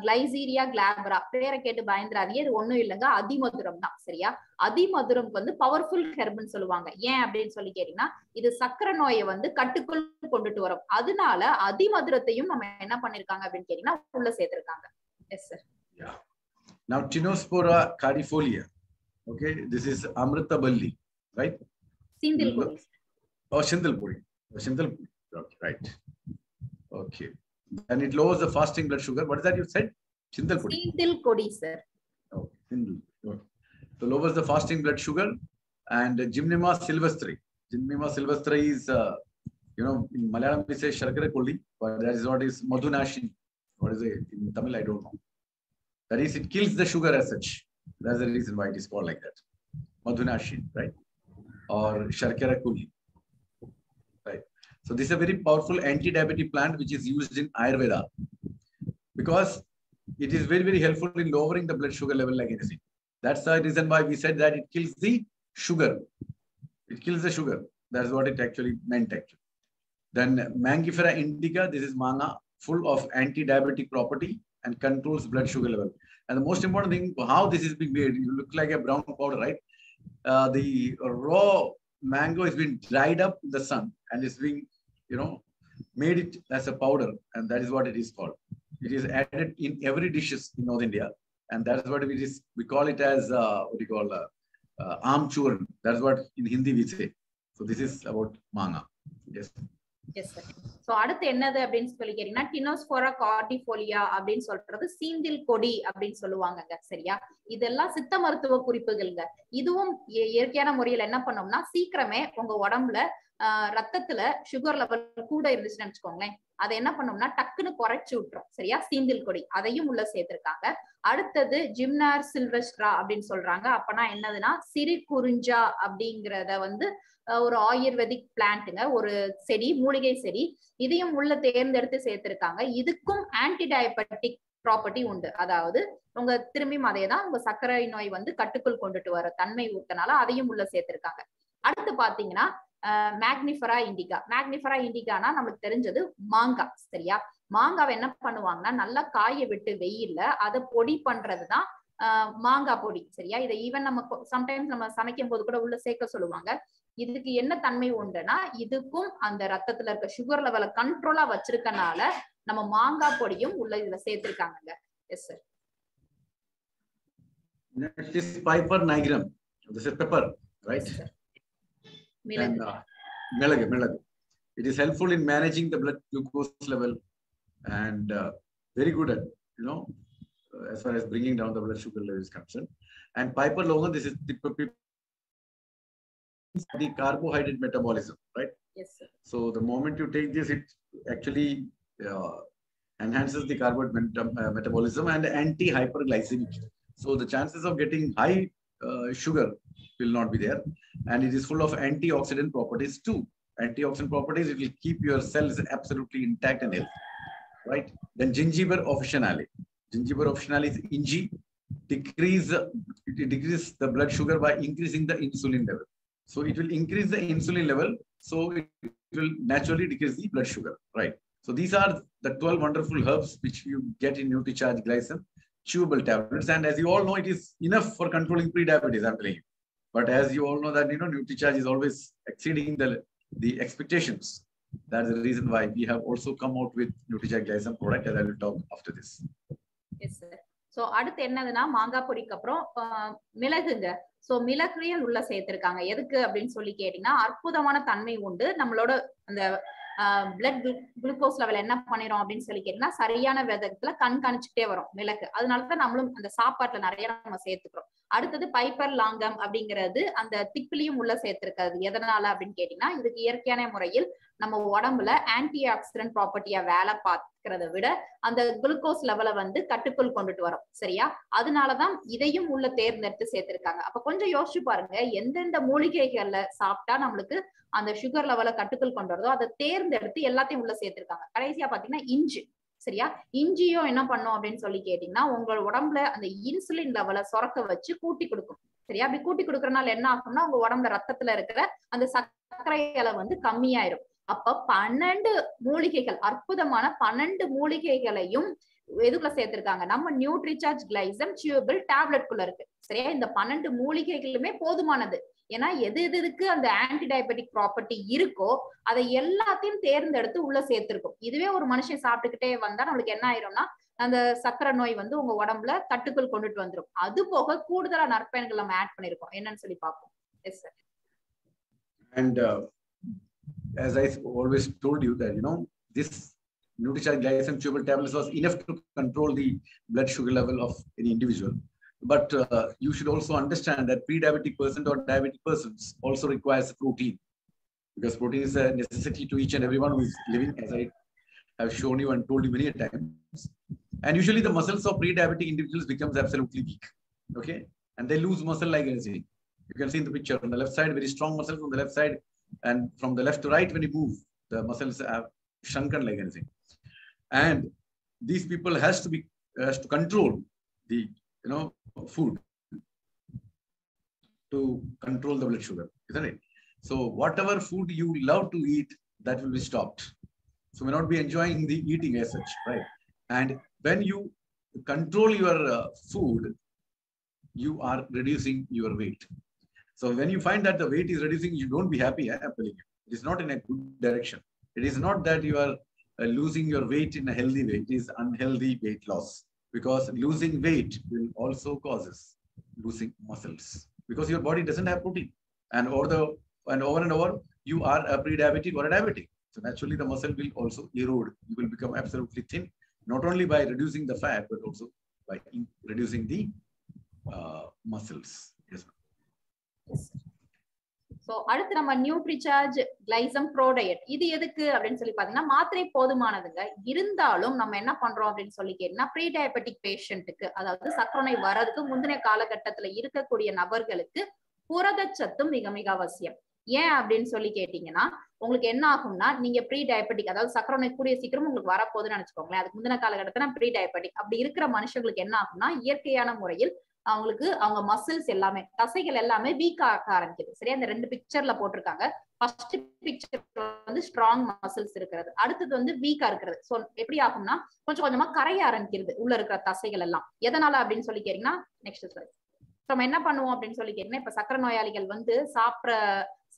S1: கிளைசீரியா கிளாபரா, பேரை கேட்டு பயந்துராதீங்க, இது ஒண்ணும் இல்லைங்க, அதிமதுரம் தான். சரியா? அதிமதுரம் வந்து பவர்ஃபுல் ஹெர்ப்னு சொல்லுவாங்க. ஏன் அப்படின்னு சொல்லி கேட்டீங்கன்னா இது சக்கரை நோயை வந்து கட்டுக்குள் கொண்டுட்டு வரும். அதனால அதிமதுரத்தையும் நம்ம என்ன பண்ணிருக்காங்க அப்படின்னு கேட்டீங்கன்னா உள்ள சேர்த்திருக்காங்க. Yes sir.
S2: Now Tinospora cardifolia. Okay, this is Amritaballi, right?
S1: Sindil puri.
S2: Oh, Sindil puri. Sindil puri. Okay, right. Okay. And it lowers the fasting blood sugar. What is that you said? Sindil puri.
S1: Sindil puri, sir.
S2: Oh, Sindil. Okay. So lowers the fasting blood sugar. And Gymnema sylvestri. Gymnema sylvestri is, in Malayalam we say Sharkara Kolli, but that is what is Madhunashi. What is it in Tamil? I don't know. That is, it kills the sugar as such. That's the reason why it is called like that. Madhunashi, right? Or Sharkara Kolli. Right. So this is a very powerful anti-diabetic plant which is used in Ayurveda because it is very, very helpful in lowering the blood sugar level like anything. That's the reason why we said that it kills the sugar. It kills the sugar. That's what it actually meant actually. Then Mangifera indica, this is manga, full of anti-diabetic property and controls blood sugar level. And the most important thing, how this is being made, you look like a brown powder, right? The raw mango is being dried up in the sun and is being, made it as a powder, and that is what it is called. It is added in every dishes in North India, and that is what we call it as amchurn. That's what in Hindi we say. So this is about manga. Yes.
S1: Yes sir. So அடுத்து என்னது அப்படின்னு சொல்லி கேட்டீங்கன்னா Tinospora cordifolia அப்படின்னு சொல்றது சீந்தில் கொடி அப்படின்னு சொல்லுவாங்கங்க. சரியா? இதெல்லாம் சித்த மருத்துவ குறிப்புகள்ங்க. இதுவும் இயற்கையான முறையில என்ன பண்ணோம்னா சீக்கிரமே உங்க உடம்புல ரத்தத்துல சுகர் லெவல் கூட இருந்துச்சுன்னு நினைச்சுக்கோங்களேன், அதை என்ன பண்ணோம்னா டக்குன்னு குறைச்சு விட்டுரும். சரியா? சீந்தில் கொடி அதையும் உள்ள சேர்த்திருக்காங்க. அடுத்தது ஜிம்னார் சில்வெஸ்ட்ரா அப்படின்னு சொல்றாங்க. அப்பனா என்னதுன்னா சிறு குறிஞ்சா அப்படிங்கிறத வந்து ஒரு ஆயுர்வேதிக் பிளான்ட்டுங்க, ஒரு செடி, மூலிகை செடி. இதையும் உள்ள தேர்ந்தெடுத்து சேர்த்திருக்காங்க. இதுக்கும் ஆன்டி டயபெட்டிக் ப்ராப்பர்ட்டி உண்டு. அதாவது உங்க திரும்பியும் அதேதான், உங்க சர்க்கரை நோய் வந்து கட்டுக்குள் கொண்டுட்டு வர தன்மை ஊட்டனால அதையும் உள்ள சேர்த்திருக்காங்க. அடுத்து பாத்தீங்கன்னா மேக்னிஃபரா இண்டிகா. மேக்னிஃபரா இண்டிகானா நம்மளுக்கு தெரிஞ்சது மாங்காய். சரியா? மாங்காவை என்ன பண்ணுவாங்கன்னா நல்லா காய விட்டு வெயில்ல அதை பொடி பண்றதுதான் மாங்காய் பொடி. சரியா? இதை ஈவன் நம்ம சம்டைம்ஸ் நம்ம சமைக்கும் போது கூட உள்ள சேர்க்க சொல்லுவாங்க. இதுக்கு என்ன தன்மை உண்டுன்னா இதுக்கும் அந்த ரத்தத்துல இருக்க சுகர் லெவலை கண்ட்ரோலா வச்சிருக்கனால நம்ம மாங்காய் பொடியும் உள்ள இதுல சேர்த்திருக்காங்க. Yes sir.
S2: Next is Piper nigrum. This is pepper, right?
S1: Yes, மிளகு.
S2: Milagu. It is helpful in managing the blood glucose level and very good at, as far as bringing down the blood sugar level is concerned. And Piper Logan, this is the carbohydrate metabolism, right?
S1: Yes, sir.
S2: So the moment you take this, it actually enhances the carbohydrate metabolism and anti-hyperglycemic. So the chances of getting high sugar will not be there. And it is full of antioxidant properties too. Antioxidant properties, it will keep your cells absolutely intact and healthy, right? Then gingiber officinale. Gingiber officinale is inji. It decreases the blood sugar by increasing the insulin level. So it will increase the insulin level. So it will naturally decrease the blood sugar, right? So these are the 12 wonderful herbs which you get in NutriCharge Glycem chewable tablets. And as you all know, it is enough for controlling pre-diabetes, I'm telling you. But as you all know that, NutriCharge is always exceeding the expectations. That's the reason why we have also come out with NutriCharge Glycem product, as I will talk after this.
S1: Yes, sir. So அடுத்து என்னதுன்னா மாங்காய் பொடிக்கு அப்புறம் மிளகுங்க. So மிளகுலையும் உள்ள சேர்த்திருக்காங்க. எதுக்கு அப்படின்னு சொல்லி கேட்டீங்கன்னா அற்புதமான தன்மை உண்டு. நம்மளோட அந்த பிளட் குளுக்கோஸ் லெவல் என்ன பண்ணிரும் அப்படின்னு சொல்லி கேட்டீங்கன்னா சரியான விதத்துல கண்காணிச்சுட்டே வரும் மிளகு. அதனாலதான் நம்மளும் அந்த சாப்பாட்டுல நிறைய நம்ம சேர்த்துக்கிறோம். அடுத்தது பைப்பர் லாங்கம் அப்படிங்கிறது அந்த திப்பிலையும் உள்ள சேர்த்திருக்காது. எதனால அப்படின்னு கேட்டீங்கன்னா இதுக்கு இயற்கையான முறையில் நம்ம உடம்புல ஆன்டி ஆக்சிடென்ட் ப்ராப்பர்ட்டியா வேலை பார்க்கிறத விட அந்த குளுக்கோஸ் லெவலை கட்டுக்குள் கொண்டுட்டு வரும். சரியா? அதனாலதான் இதையும் உள்ள தேர்ந்தெடுத்து சேர்த்திருக்காங்க. அப்ப கொஞ்சம் யோசிச்சு பாருங்க, எந்தெந்த மூலிகைகள்ல சாப்பிட்டா நம்மளுக்கு அந்த சுகர் லெவலை கட்டுக்குள் கொண்டு வருதோ அதை தேர்ந்தெடுத்து எல்லாத்தையும் உள்ள சேர்த்திருக்காங்க. கடைசியா பாத்தீங்கன்னா இஞ்சி. சரியா? இஞ்சியும் என்ன பண்ணும் அப்படின்னு சொல்லி கேட்டீங்கன்னா உங்களோட உடம்புல அந்த இன்சுலின் லெவலை சுரக்க வச்சு கூட்டி கொடுக்கும். சரியா? அப்படி கூட்டி கொடுக்கறதுனால என்ன ஆகும்னா உங்க உடம்புல ரத்தத்துல இருக்கிற அந்த சர்க்கரை அளவு கம்மியாயிரும். அப்ப 12 மூலிகைகள், அற்புதமான 12 மூலிகைகளையும் எதுக்குள்ள சேர்த்திருக்காங்க? நம்ம நியூட்ரிசார்ஜ் கிளைசம் சியூபிள் டேப்லெட்குள்ள இருக்கு. சரியா? இந்த 12 மூலிகைகளுமே போதுமானது. ஏன்னா எதுக்கு அந்த ஆன்டி டயபெட்டிக் ப்ராப்பர்ட்டி இருக்கோ அதை எல்லாத்தையும் தேர்ந்தெடுத்து உள்ள சேர்த்திருக்கும். இதுவே ஒரு மனுஷன் சாப்பிட்டுக்கிட்டே வந்தா நம்மளுக்கு என்ன ஆயிரும்னா அந்த சக்கரை நோய் உங்க உடம்புல கட்டுக்குள் கொண்டுட்டு வந்துடும். அது போக கூடுதலா நற்பயன்கள் நம்ம ஆட் பண்ணிருக்கோம். என்னன்னு சொல்லி பார்ப்போம். Yes sir.
S2: And as I always told you that this NutriCharge Glycem chewable tablets was enough to control the blood sugar level of any individual. But you should also understand that pre-diabetic person or diabetic persons also requires protein, because protein is a necessity to each and everyone who is living, as I have shown you and told you many times. And usually the muscles of pre-diabetic individuals becomes absolutely weak. Okay, and they lose muscle like anything. You can see in the picture on the left side, very strong muscles on the left side, and from the left to right, when you move, the muscles have shrunken like anything. And these people has to control the food to control the blood sugar, isn't it? So whatever food you love to eat, that will be stopped. So may not be enjoying the eating as such, right? And when you control your food, you are reducing your weight. So when you find that the weight is reducing, you don't be happy. I'm telling you, it is not in a good direction. It is not that you are losing your weight in a healthy way. It is unhealthy weight loss, because losing weight will also causes losing muscles, because your body doesn't have protein, and over and over you are a pre-diabetic or a diabetic. So naturally the muscle will also erode. You will become absolutely thin, not only by reducing the fat, but also by reducing the muscles. Yes.
S1: So அடுத்து நம்ம Nutricharge Glycem ப்ரோடயட், இது எதுக்கு அப்படின்னு சொல்லி பாத்தீங்கன்னா மாத்திரை போதுமானதுங்க. இருந்தாலும் நம்ம என்ன பண்றோம் அப்படின்னு சொல்லி கேட்டீங்கன்னா ப்ரீ டயபெட்டிக் பேஷண்ட்டுக்கு, அதாவது சர்க்கரை நோய் வர்றதுக்கு முந்தின காலகட்டத்துல இருக்கக்கூடிய நபர்களுக்கு புரதச்சத்தும் மிக மிக அவசியம். ஏன் அப்படின்னு சொல்லி கேட்டீங்கன்னா உங்களுக்கு என்ன ஆகும்னா நீங்க ப்ரீ டயபெட்டிக், அதாவது சர்க்கரை நோய் கூடிய சீக்கிரம் உங்களுக்கு வரப்போகுதுன்னு நினைச்சுக்கோங்களேன். அதுக்கு முந்தின காலகட்டத்துல ப்ரீ டயபெட்டிக் அப்படி இருக்கிற மனுஷங்களுக்கு என்ன ஆகும்னா இயற்கையான முறையில் அவங்களுக்கு அவங்க மசில்ஸ் எல்லாமே, தசைகள் எல்லாமே வீக் ஆக ஆரம்பிக்குது. சரியா? அந்த 2 பிக்சர்ல போட்டிருக்காங்க. ஃபர்ஸ்ட் பிக்சர் ஸ்ட்ராங் மசில்ஸ் இருக்கிறது, அடுத்தது வீக்கா இருக்கிறது. சோ எப்படி ஆகும்னா கொஞ்சம் கொஞ்சமா கரைய ஆரம்பிக்கிறது உள்ள இருக்கிற தசைகள் எல்லாம். எதனால அப்படின்னு சொல்லி கேட்டீங்கன்னா நெக்ஸ்ட் ஸ்லைட். நம்ம என்ன பண்ணுவோம் அப்படின்னு சொல்லி கேட்டீங்கன்னா இப்ப சக்கரை நோயாளிகள்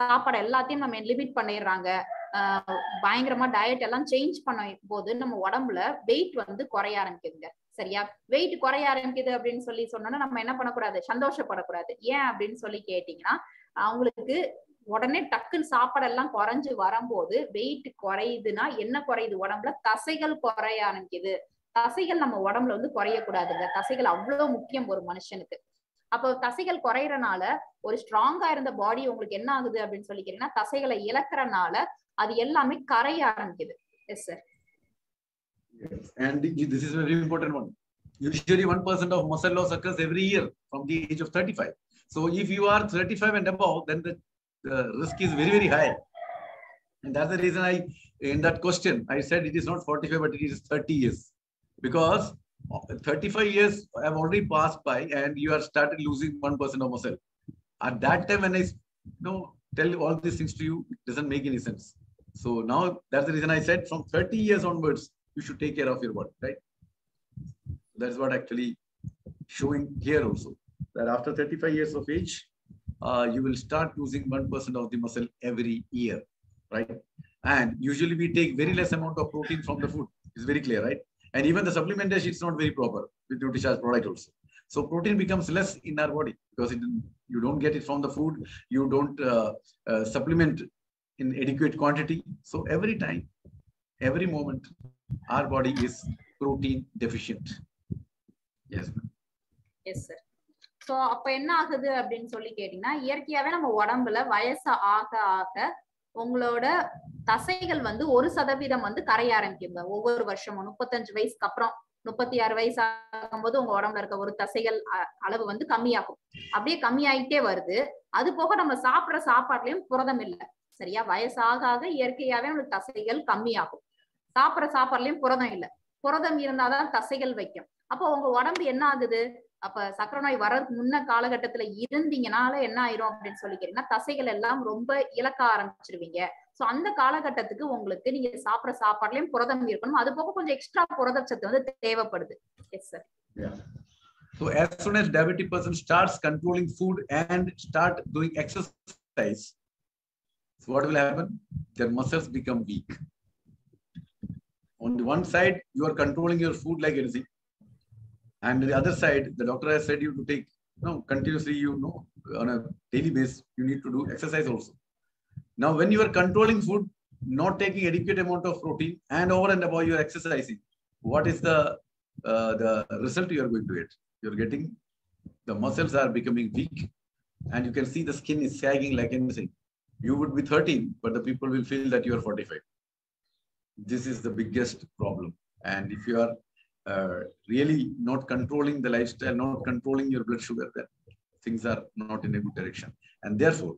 S1: சாப்பாடு எல்லாத்தையும் நம்ம லிமிட் பண்ணிடுறாங்க. பயங்கரமா டயட் எல்லாம் சேஞ்ச் பண்ண போது நம்ம உடம்புல வெயிட் குறைய ஆரம்பிக்குதுங்க. சரியா? வெயிட் குறைய ஆரம்பிக்குது அப்படின்னு சொல்லி சொன்னோம்னா நம்ம என்ன பண்ணக்கூடாது, சந்தோஷப்படக்கூடாது. ஏன் அப்படின்னு சொல்லி கேட்டீங்கன்னா அவங்களுக்கு உடனே டக்குன்னு சாப்பாடெல்லாம் குறைஞ்சு வரும்போது வெயிட் குறையுதுன்னா என்ன குறையுது உடம்புல? தசைகள் குறைய ஆரம்பிக்குது. தசைகள் நம்ம உடம்புல வந்து குறையக்கூடாதுங்க. தசைகள் அவ்வளவு முக்கியம் ஒரு மனுஷனுக்கு. அப்போ தசைகள் குறையறனால ஒரு ஸ்ட்ராங்கா இருந்த பாடி உங்களுக்கு என்ன ஆகுது அப்படின்னு சொல்லி கேட்டீங்கன்னா, தசைகளை இழக்கிறனால அது எல்லாமே கரைய ஆரம்பிக்குது. S sir.
S2: Yes. And this is a very important one. Usually 1% of muscle loss occurs every year from the age of 35. So if you are 35 and above, then the risk is very, very high. And that's the reason in that question, I said it is not 45, but it is 30 years. Because 35 years have already passed by and you have started losing 1% of muscle. At that time, when I tell all these things to you, it doesn't make any sense. So now that's the reason I said from 30 years onwards, you should take care of your body, right? That's what actually showing here also, that after 35 years of age, you will start losing 1% of the muscle every year, right? And usually we take very less amount of protein from the food. It's very clear, right? And even the supplementation is not very proper with NutriCharge product also. So protein becomes less in our body because you don't get it from the food. You don't supplement in adequate quantity. So every time, every moment, our body is protein deficient. Yes.
S1: Yes, sir. So அப்ப என்ன ஆகுது அப்படின்னு சொல்லி கேட்டீங்கன்னா, இயற்கையாவே நம்ம உடம்புல வயசு ஆக ஆக உங்களோட தசைகள் வந்து 1% வந்து கரைய ஆரம்பிக்குங்க. ஒவ்வொரு வருஷமும் 35 வயசுக்கு அப்புறம் 36 வயசு ஆகும்போது உங்க உடம்புல இருக்க ஒரு தசைகள் அளவு வந்து கம்மியாகும். அப்படியே கம்மியாயிட்டே வருது. அது போக நம்ம சாப்பிடுற சாப்பாட்டுலயும் புரதம் இல்லை. சரியா? வயசு ஆக ஆக இயற்கையாவே நம்மளுக்கு தசைகள் கம்மியாகும். சாப்பிடுற சாப்பாடுலயும் புரதம் இல்லை. புரதம் இருந்தாதான் தசைகள் வைக்கும். அப்போ உங்க உடம்பு என்ன ஆகுது? அப்ப சக்கரை நோய் வர்றதுக்கு முன்ன காலகட்டத்துல இருந்தீங்கனால என்ன ஆயிரும் அப்படின்னு சொல்லி கேட்டீங்கன்னா, தசைகள் எல்லாம் ரொம்ப இழக்க ஆரம்பிச்சிருவீங்க. சோ அந்த காலகட்டத்துக்கு உங்களுக்கு நீங்க சாப்பிடுற சாப்பாடுலயும் புரதம் இருக்கணும். அது போக கொஞ்சம் எக்ஸ்ட்ரா புரதச்சத்து வந்து தேவைப்படுது. Yes sir.
S2: So as soon as diabetic person starts controlling food and start doing exercise, so what will happen? Their muscles become weak. On the one side, you are controlling your food like anything. And on the other side, the doctor has said you to take, continuously, on a daily basis, you need to do exercise also. Now, when you are controlling food, not taking adequate amount of protein, and over and above you are exercising, what is the result you are going to get? You are getting, the muscles are becoming weak, and you can see the skin is sagging like anything. You would be 13, but the people will feel that you are 45. This is the biggest problem. And if you are really not controlling the lifestyle, not controlling your blood sugar, then things are not in a good direction. And therefore,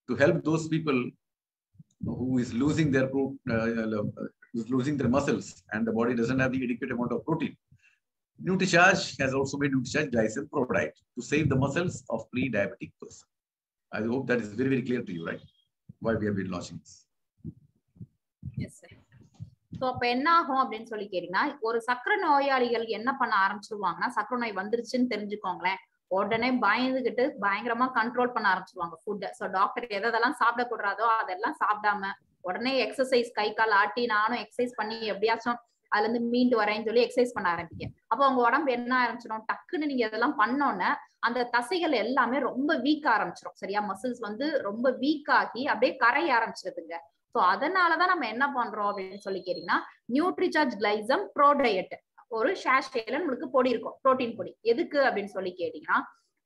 S2: to help those people who is losing their muscles and the body doesn't have the adequate amount of protein, NutriCharge has also made NutriCharge Glycem product to save the muscles of pre-diabetic person. I hope that is very, very clear to you, right? Why we have been launching this.
S1: Yes, sir. So அப்ப என்ன ஆகும் அப்படின்னு சொல்லி கேட்டீங்கன்னா, ஒரு சக்கரை நோயாளிகள் என்ன பண்ண ஆரம்பிச்சிருவாங்கன்னா, சக்கரை நோய் வந்துருச்சுன்னு தெரிஞ்சுக்கோங்களேன், உடனே பயந்துகிட்டு பயங்கரமா கண்ட்ரோல் பண்ண ஆரம்பிச்சிருவாங்க ஃபுட். சோ டாக்டர் எதெல்லாம் சாப்பிடக்கூடாதோ அதெல்லாம் சாப்பிடாம உடனே எக்ஸசைஸ், கை கால் ஆட்டி நானும் எக்ஸசைஸ் பண்ணி எப்படியாச்சும் அதுல இருந்து மீண்டு வரேன்னு சொல்லி எக்ஸசைஸ் பண்ண ஆரம்பிக்க. அப்போ உங்க உடம்பு என்ன ஆரம்பிச்சிடும்? டக்குன்னு நீங்க இதெல்லாம் பண்ணோன்னே அந்த தசைகள் எல்லாமே ரொம்ப வீக் ஆரம்பிச்சிடும். சரியா? மசில்ஸ் வந்து ரொம்ப வீக் ஆகி அப்படியே கரைய ஆரம்பிச்சிருதுங்க. சோ அதனாலதான் நம்ம என்ன பண்றோம் அப்படின்னு சொல்லி கேட்டீங்கன்னா, நியூட்ரிசார்ஜ் கிளைசம் ப்ரோ டயட் ஒரு ஷேஷேல நம்மளுக்கு பொடி இருக்கும், புரோட்டீன் பொடி. எதுக்கு அப்படின்னு சொல்லி கேட்டீங்கன்னா,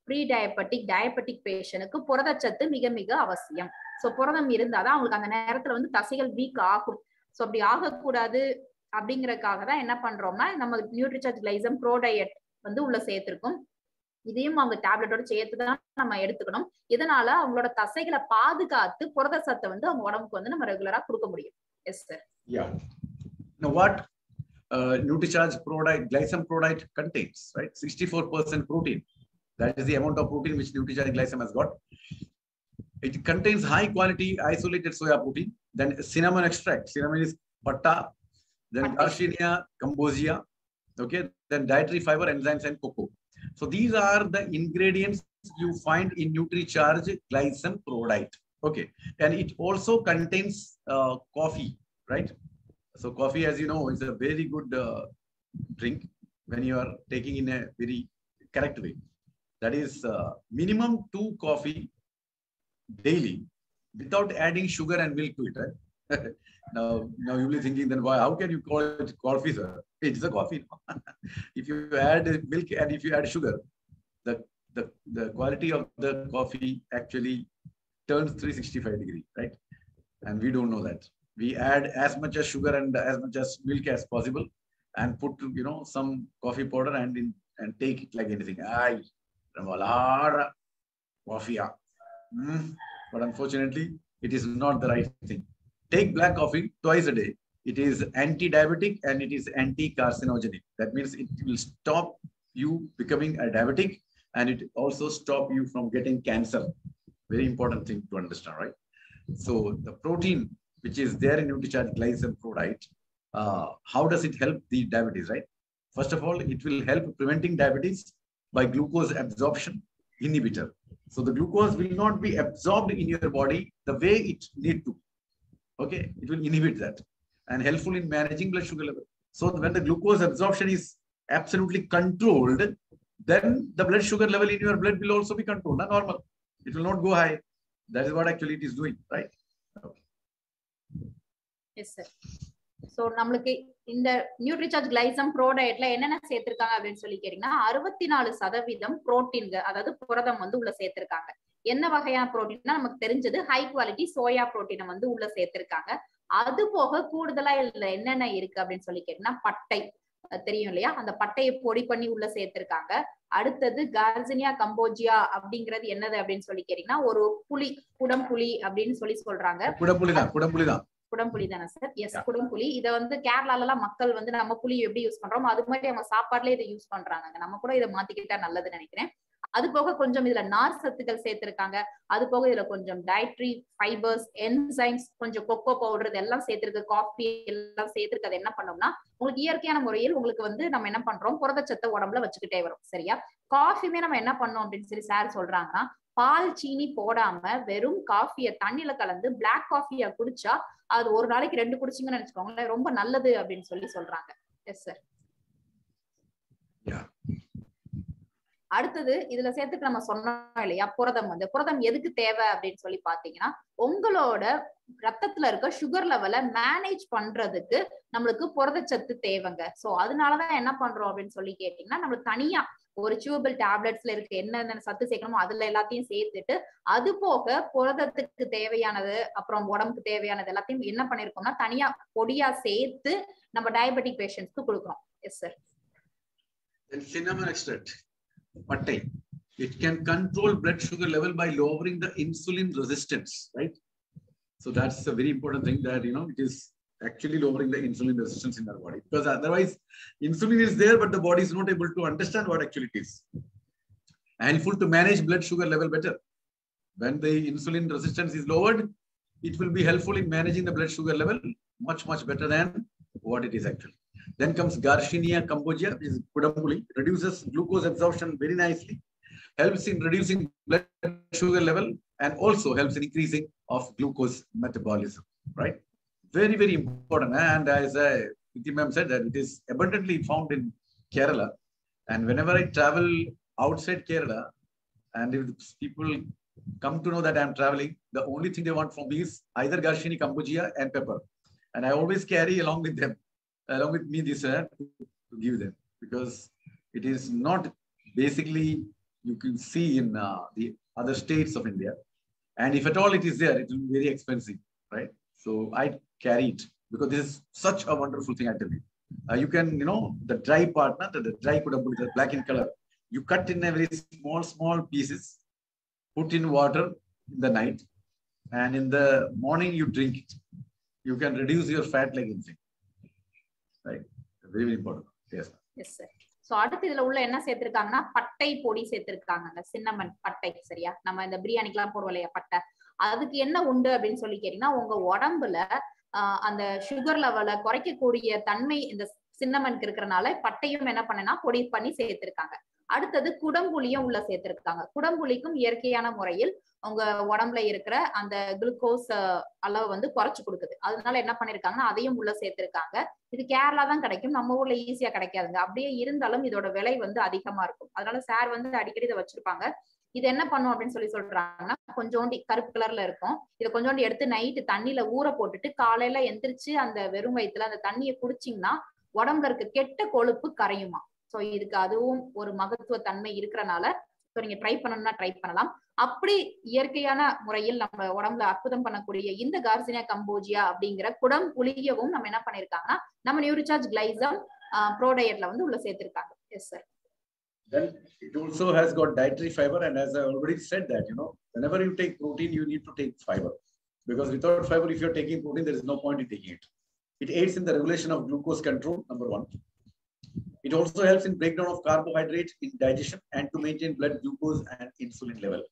S1: ப்ரீ டயபெட்டிக் பேஷனுக்கு புரதச்சத்து மிக மிக அவசியம். சோ புரதம் இருந்தாதான் அவங்களுக்கு அந்த நேரத்துல வந்து தசைகள் வீக் ஆகும். சோ அப்படி ஆகக்கூடாது அப்படிங்கறதுக்காக தான் என்ன பண்றோம்னா, நம்ம நியூட்ரிசார்ஜ் கிளைசம் ப்ரோ டயட் வந்து உள்ள சேர்த்திருக்கும். இதையும் அவங்க டேப்லெட்டோட சேர்த்துதான் நம்ம எடுத்துக்கணும். இதனால அவங்களோட தசைகளை பாதுகாத்து புரத சத்தை வந்து அவங்க உடம்புக்கு வந்து நம்ம ரெகுலரா கொடுக்க முடியும். S sir.
S2: Yeah. Now what NutriCharge product, Glycem product contains, right? 64% protein. That is the amount of protein which NutriCharge Glycem has got. It contains high quality isolated soya protein, then cinnamon extract. Cinnamon is patta, then Garcinia Cambogia, okay, then dietary fiber, enzymes, and cocoa. So these are the ingredients you find in NutriCharge Glycem product. Okay, and it also contains coffee, right? So coffee, as you know, is a very good drink when you are taking in a very correct way. That is minimum 2 coffee daily without adding sugar and milk to it. Right? Now you'll be thinking, then why? How can you call it coffee, sir? It's a coffee. If you add milk and if you add sugar, the quality of the coffee actually turns 365 degrees, right? And we don't know that. We add as much as sugar and as much as milk as possible, and put some coffee powder and take it like anything. Ay, coffee. But unfortunately, it is not the right thing. Take black coffee twice a day. It is anti-diabetic and it is anti-carcinogenic. That means it will stop you becoming a diabetic, and it also stop you from getting cancer. Very important thing to understand, right? So the protein which is there in Nutricharge glycine product, how does it help the diabetes, right? First of all, it will help preventing diabetes by glucose absorption inhibitor. So the glucose will not be absorbed in your body the way it need to. Okay, it will inhibit that and helpful in managing blood sugar level. So when the glucose absorption is absolutely controlled, then the blood sugar level in your blood will also be controlled, not normal. It will not go high. That is what actually it is doing, right? Okay.
S1: Yes, sir. So நம்மளுக்கு இந்த Nutricharge glycem bro டயட்ல என்னென்ன சேர்த்திருக்காங்க அப்படின்னு சொல்லி கேட்டீங்கன்னா 64% protein, அதாவது புரதம் வந்து உள்ள சேர்த்திருக்காங்க. என்ன வகையான புரோட்டீன்னா நமக்கு தெரிஞ்சது ஹை குவாலிட்டி சோயா புரோட்டீனை வந்து உள்ள சேர்த்திருக்காங்க. அது போக கூடுதலா இதுல என்னென்ன இருக்கு அப்படின்னு சொல்லி கேட்டீங்கன்னா பட்டை தெரியும் இல்லையா, அந்த பட்டையை பொடி பண்ணி உள்ள சேர்த்திருக்காங்க. அடுத்தது கார்சினியா கம்போஜியா அப்படிங்கிறது என்னது அப்படின்னு சொல்லி கேட்டீங்கன்னா ஒரு புளி, குடம்புளி அப்படின்னு சொல்லி சொல்றாங்க. குடம்புளி தானே சார்? எஸ், குடம்புளி. இதை வந்து கேரளால எல்லாம் மக்கள் வந்து நம்ம புளி எப்படி யூஸ் பண்றோம் அது மாதிரி அவங்க சாப்பாடுல இதை யூஸ் பண்றாங்க. நம்ம கூட இதை மாத்திக்கிட்டா நல்லதுன்னு நினைக்கிறேன். அது போக கொஞ்சம் இதுல நார் சத்துக்கள் சேர்த்திருக்காங்க. அது போக இதுல கொஞ்சம் டயட்ரி ஃபைபர்ஸ், என்சைம்ஸ், கொஞ்சம் கொக்கோ பவுடர் இதெல்லாம் சேர்த்திருக்கு, காஃபி எல்லாம் சேர்த்திருக்கு. அது என்ன பண்ணோம்னா உங்களுக்கு இயற்கையான முறையில் உங்களுக்கு வந்து நம்ம என்ன பண்றோம், புரதச்சத்தை உடம்புல வச்சுக்கிட்டே வரும். சரியா? காஃபியுமே நம்ம என்ன பண்ணோம் அப்படின்னு சொல்லி சார் சொல்றாங்கன்னா, பால் சீனி போடாம வெறும் காஃபியை தண்ணியில கலந்து பிளாக் காஃபியா குடிச்சா அது ஒரு நாளைக்கு 2 குடிச்சிங்கன்னு நினைச்சுக்கோங்களேன், ரொம்ப நல்லது அப்படின்னு சொல்லி சொல்றாங்க. Yes sir. அடுத்தது இதுல சேர்த்துக்கு நம்ம சொன்னோம் இல்லையா, புரதம். வந்து புரதம் எதுக்கு தேவை அப்படின்னு சொல்லி பாத்தீங்கன்னா உங்களோட ரத்தத்துல இருக்க சுகர் லெவலை மேனேஜ் பண்றதுக்கு நம்மளுக்கு புரதச்சத்து தேவைங்க. சோ அதனாலதான் என்ன பண்றோம் அப்படின்னு சொல்லி கேட்டீங்கன்னா நம்மளுக்கு தனியா ஒரு சியூபிள் டேப்லெட்ஸ்ல இருக்க என்னென்ன சத்து சேர்க்கணுமோ அதுல எல்லாத்தையும் சேர்த்துட்டு அது போக புரதத்துக்கு தேவையானது அப்புறம் உடம்புக்கு தேவையானது எல்லாத்தையும் என்ன பண்ணிருக்கோம்னா தனியா பொடியா சேர்த்து நம்ம டயபெட்டிக் பேஷண்ட்ஸ்க்கு கொடுக்குறோம். Yes sir.
S2: Cinnamon extract, pattai, it can control blood sugar level by lowering the insulin resistance, right? So that's a very important thing, that it is actually lowering the insulin resistance in our body, because otherwise insulin is there but the body is not able to understand what actually it is, and helpful to manage blood sugar level better. When the insulin resistance is lowered, it will be helpful in managing the blood sugar level much better than what it is actually. Then comes Garcinia Cambogia, which is Kudambuli, reduces glucose absorption very nicely, helps in reducing blood sugar level, and also helps in increasing of glucose metabolism, right? Very important. And as Priti ma'am said, that it is abundantly found in Kerala. And whenever I travel outside Kerala, and if people come to know that I'm traveling, the only thing they want from me is either Garcinia Cambogia and pepper. And I always carry along with me this to give them, because it is not basically you can see in the other states of India. And if at all it is there, it will be very expensive, right? So I carry it because this is such a wonderful thing. I tell you, you can, the dry part, the dry kudambuli, the black in color, you cut in a very small pieces, put in water in the night, and in the morning you drink it. You can reduce your fat like anything, right? Very important. Yes.
S1: Yes sir. So அடுத்து இதுல உள்ள என்ன சேர்த்திருக்காங்கன்னா பட்டை பொடி சேர்த்திருக்காங்க, cinnamon பட்டை. சரியா? நம்ம இந்த பிரியாணிக்கு எல்லாம் போடுவோம் இல்லையா பட்டை, அதுக்கு என்ன உண்டு அப்படின்னு சொல்லி கேட்டீங்கன்னா உங்க உடம்புல அந்த சுகர் லெவலை குறைக்கக்கூடிய தன்மை இந்த சின்னமனுக்கு இருக்கிறனால பட்டையும் என்ன பண்ணனா பொடி பண்ணி சேர்த்திருக்காங்க. அடுத்தது குடம்புளியும் உள்ள சேர்த்திருக்காங்க. குடம்புளிக்கும் இயற்கையான முறையில் உங்க உடம்புல இருக்கிற அந்த குளுக்கோஸ் அளவு வந்து குறைச்சு கொடுக்குது. அதனால என்ன பண்ணிருக்காங்கன்னா அதையும் உள்ள சேர்த்திருக்காங்க. இது கேரளா தான் கிடைக்கும், நம்ம ஊர்ல ஈஸியா கிடைக்காதுங்க. அப்படியே இருந்தாலும் இதோட விலை வந்து அதிகமா இருக்கும். அதனால சார் வந்து அடிக்கடி இதை வச்சிருப்பாங்க. இது என்ன பண்ணும் அப்படின்னு சொல்றாங்கன்னா, கொஞ்சோண்டி கருப்பு கலர்ல இருக்கும். இதை கொஞ்சோண்டி எடுத்து நைட்டு தண்ணியில ஊற போட்டுட்டு காலையில எந்திரிச்சு அந்த வெறும் வயிற்றுல அந்த தண்ணியை குடிச்சிங்கன்னா உடம்புல இருக்க கெட்ட கொழுப்பு கரையுமா. சோ இதுக்கு அதுவும் ஒரு மகத்துவ தன்மை இருக்கிறனால நீங்க ட்ரை பண்ணணும்னா ட்ரை பண்ணலாம். அப்படி இயற்கையான முறையில் நம்ம உடம்புல அற்புதம் பண்ணக்கூடிய இந்த கார்சினியா கம்போஜியா அப்படிங்கிற குடம் குளியவும் நம்ம என்ன பண்ணிருக்காங்கன்னா நம்ம நியூரிசார்ஜ் கிளைசம் ப்ரோ டயட்ல வந்து உள்ள சேர்த்திருக்காங்க. Yes sir.
S2: Then it also has got dietary fiber, and as I already said that, you know, whenever you take protein, you need to take fiber, because without fiber, if you're taking protein, there is no point in taking it. It aids in the regulation of glucose control, number one. It also helps in breakdown of carbohydrates in digestion and to maintain blood glucose and insulin level.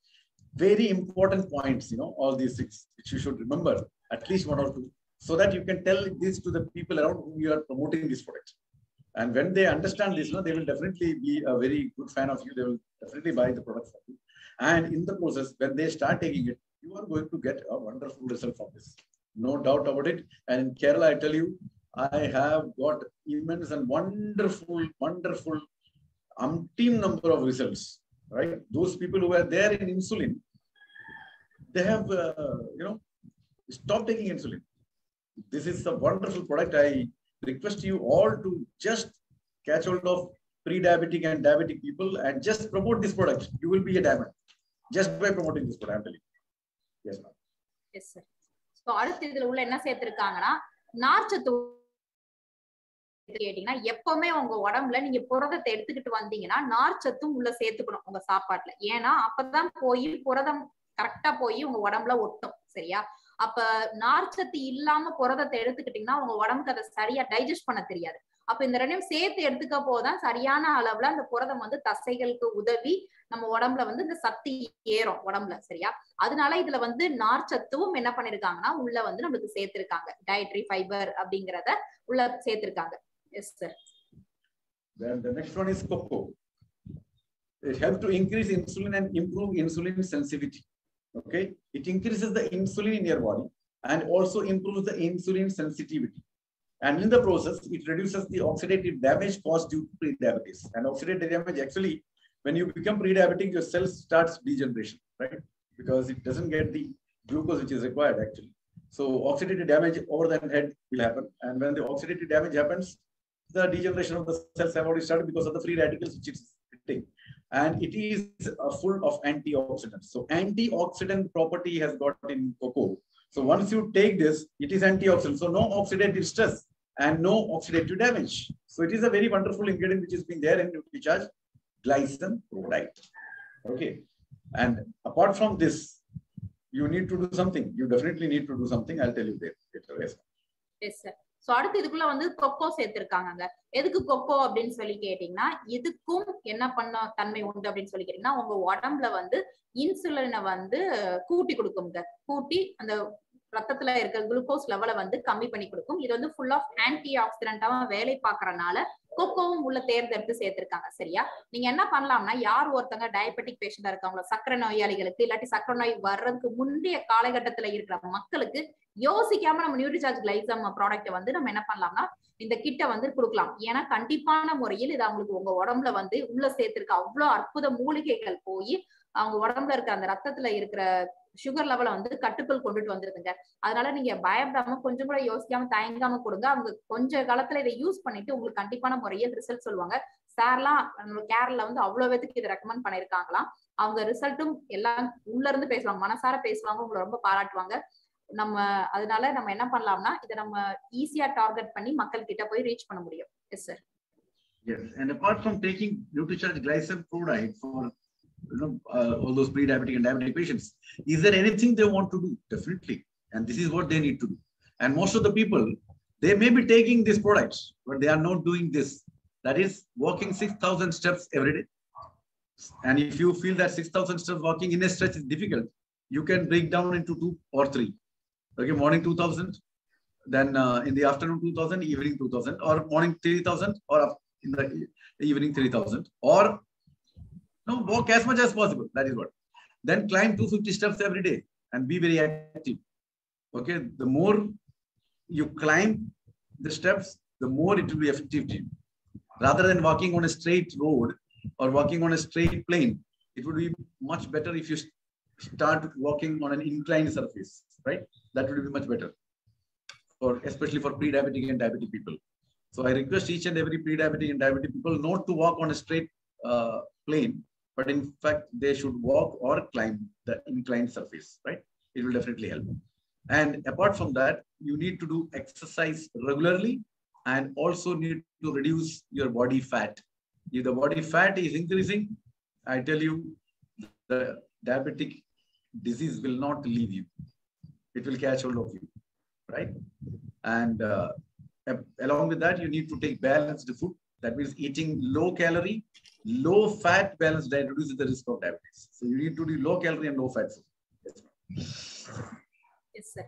S2: Very important points, you know, all these things which you should remember, at least one or two, so that you can tell this to the people around whom you are promoting this product. And when they understand this, they will definitely be a very good fan of you. They will definitely buy the product from you. And in the process, when they start taking it, you are going to get a wonderful result from this. No doubt about it. And in Kerala, I tell you, I have got immense and wonderful umpteen number of results, right? Those people who are there in insulin, they have, stopped taking insulin. This is a wonderful product. I request you all to just catch hold of pre-diabetic and diabetic people and just promote this product. You will be a diamond just by promoting this product. I'm telling you. Yes, ma'am.
S1: Yes, sir. So, அடுத்து இதுல உள்ள என்ன சேர்த்திருக்காங்கன்னா நார்ச்சத்து கேட்டீங்கன்னா எப்பவுமே உங்க உடம்புல நீங்க புரதத்தை எடுத்துக்கிட்டு வந்தீங்கன்னா நார்ச்சத்தும் உள்ள சேர்த்துக்கணும் உங்க சாப்பாட்டுல. ஏன்னா அப்பதான் போய் புரதம் கரெக்டா போய் உங்க உடம்புல ஒட்டும். சரியா? அப்ப நார்ச்சத்து இல்லாம புரதத்தை எடுத்துக்கிட்டீங்கன்னா உங்க உடம்புக்கு அதை சரியா டைஜஸ்ட் பண்ண தெரியாது. அப்ப இந்த ரெண்டையும் சேர்த்து எடுத்துக்க போதான் சரியான அளவுல அந்த புரதம் வந்து தசைகளுக்கு உதவி நம்ம உடம்புல வந்து இந்த சக்தி ஏறும் உடம்புல. சரியா? அதனால இதுல வந்து நார்ச்சத்தும் என்ன பண்ணிருக்காங்கன்னா உள்ள வந்து நம்மளுக்கு சேர்த்திருக்காங்க. டயட்ரி ஃபைபர் அப்படிங்கறத உள்ள சேர்த்திருக்காங்க. Yes sir.
S2: Then the next one is cocoa. It helps to increase insulin and improve insulin sensitivity. Okay, it increases the insulin in your body and also improves the insulin sensitivity. And in the process, it reduces the oxidative damage caused due to pre-diabetes. And oxidative damage, actually, when you become pre-diabetic, your cells starts degeneration, right? Because it doesn't get the glucose which is required, actually. So oxidative damage over the head will happen. And when the oxidative damage happens, the degeneration of the cells have already started because of the free radicals which it's hitting. And it is full of antioxidants. So antioxidant property has got in cocoa. So once you take this, it is antioxidant. So no oxidative stress and no oxidative damage. So it is a very wonderful ingredient which has been there in NutriCharge Glycemics. Okay. And apart from this, you need to do something. You definitely need to do something. I'll tell you later.
S1: Yes, sir. So அடுத்து இதுக்குள்ள வந்து கொக்கோ சேர்த்திருக்காங்க. எதுக்கு கொக்கோ அப்படின்னு சொல்லி கேட்டீங்கன்னா இதுக்கும் என்ன பண்ண தன்மை உண்டு அப்படின்னு சொல்லி கேட்டீங்கன்னா உங்க உடம்புல வந்து இன்சுலினை வந்து கூட்டி கொடுக்குங்க. கூட்டி அந்த ரத்தத்துல இருக்க குளுக்கோஸ் லெவலை வந்து கம்மி பண்ணி கொடுக்கும். இது வந்து ஃபுல் ஆஃப் ஆன்டி ஆக்சிடென்டாவா வேலை பார்க்கறதுனால கொக்கோவும் உள்ள தேர்ந்தெடுத்து சேர்த்திருக்காங்க. சரியா? நீங்க என்ன பண்ணலாம்னா யார் ஒருத்தங்க டயபெட்டிக் பேஷண்டா இருக்காங்களோ சக்கரை நோயாளிகளுக்கு இல்லாட்டி சக்கரை நோய் வர்றதுக்கு முந்தைய காலகட்டத்துல இருக்கிற மக்களுக்கு யோசிக்காம நம்ம நியூட்ரிசார்ஜ் கிளைசம் ப்ராடக்ட் வந்து நம்ம என்ன பண்ணலாம்னா இந்த கிட்ட வந்து கொடுக்கலாம். ஏன்னா கண்டிப்பான முறையில் இது அவங்களுக்கு உங்க உடம்புல வந்து உள்ள சேர்த்திருக்க அவ்வளவு அற்புத மூலிகைகள் போய் அவங்க உடம்புல இருக்க அந்த ரத்தத்துல இருக்கிற சுகர் லெவலை வந்து கட்டுக்குள் கொண்டுட்டு வந்துருதுங்க. அதனால நீங்க பயப்படாம கொஞ்சம் கூட யோசிக்காம தயங்காம கொடுங்க. அவங்க கொஞ்ச காலத்துல இதை யூஸ் பண்ணிட்டு உங்களுக்கு கண்டிப்பான முறையில் ரிசல்ட் சொல்லுவாங்க. சார்லாம் கேரளா வந்து அவ்வளவு பேருக்கு இதை ரெக்கமெண்ட் பண்ணிருக்காங்களாம். அவங்க ரிசல்ட்டும் எல்லாம் உள்ள இருந்து பேசுவாங்க, மனசார பேசுவாங்க, உங்களை ரொம்ப பாராட்டுவாங்க. அதனால நம்ம என்ன பண்ணலாம்னா இதை நம்ம ஈஸியா டார்கெட் பண்ணி மக்கள் கிட்ட போய் ரீச் பண்ண முடியும். S sir.
S2: Yes, and apart from taking NutriCharge Glycem Chloride for all those pre-diabetic and diabetic patients, is there anything they want to do? Definitely, and this is what they need to do. And most of the people, they may be taking these products, but they are not doing this. That is walking 6,000 steps every day. And if you feel that 6,000 steps walking in a stretch is difficult, you can break down into 2 or 3. Okay, morning 2,000, then in the afternoon 2,000, evening 2,000, or morning 3,000, or in the evening 3,000, or walk as much as possible. That is what. Then climb 250 steps every day and be very active. Okay, the more you climb the steps, the more it will be effective to you. Rather than walking on a straight road or walking on a straight plane, it would be much better if you start walking on an inclined surface, right? That would be much better, especially for pre-diabetic and diabetic people. So I request each and every pre-diabetic and diabetic people not to walk on a straight plane, but in fact, they should walk or climb the inclined surface, right? It will definitely help. And apart from that, you need to do exercise regularly and also need to reduce your body fat. If the body fat is increasing, I tell you, the diabetic disease will not leave you. It will catch hold of you, right? And along with that, you need to take balanced food. That means eating low calorie, low fat balanced diet reduces the risk of diabetes. So you need to do low calorie and low fat food.
S1: Yes, sir.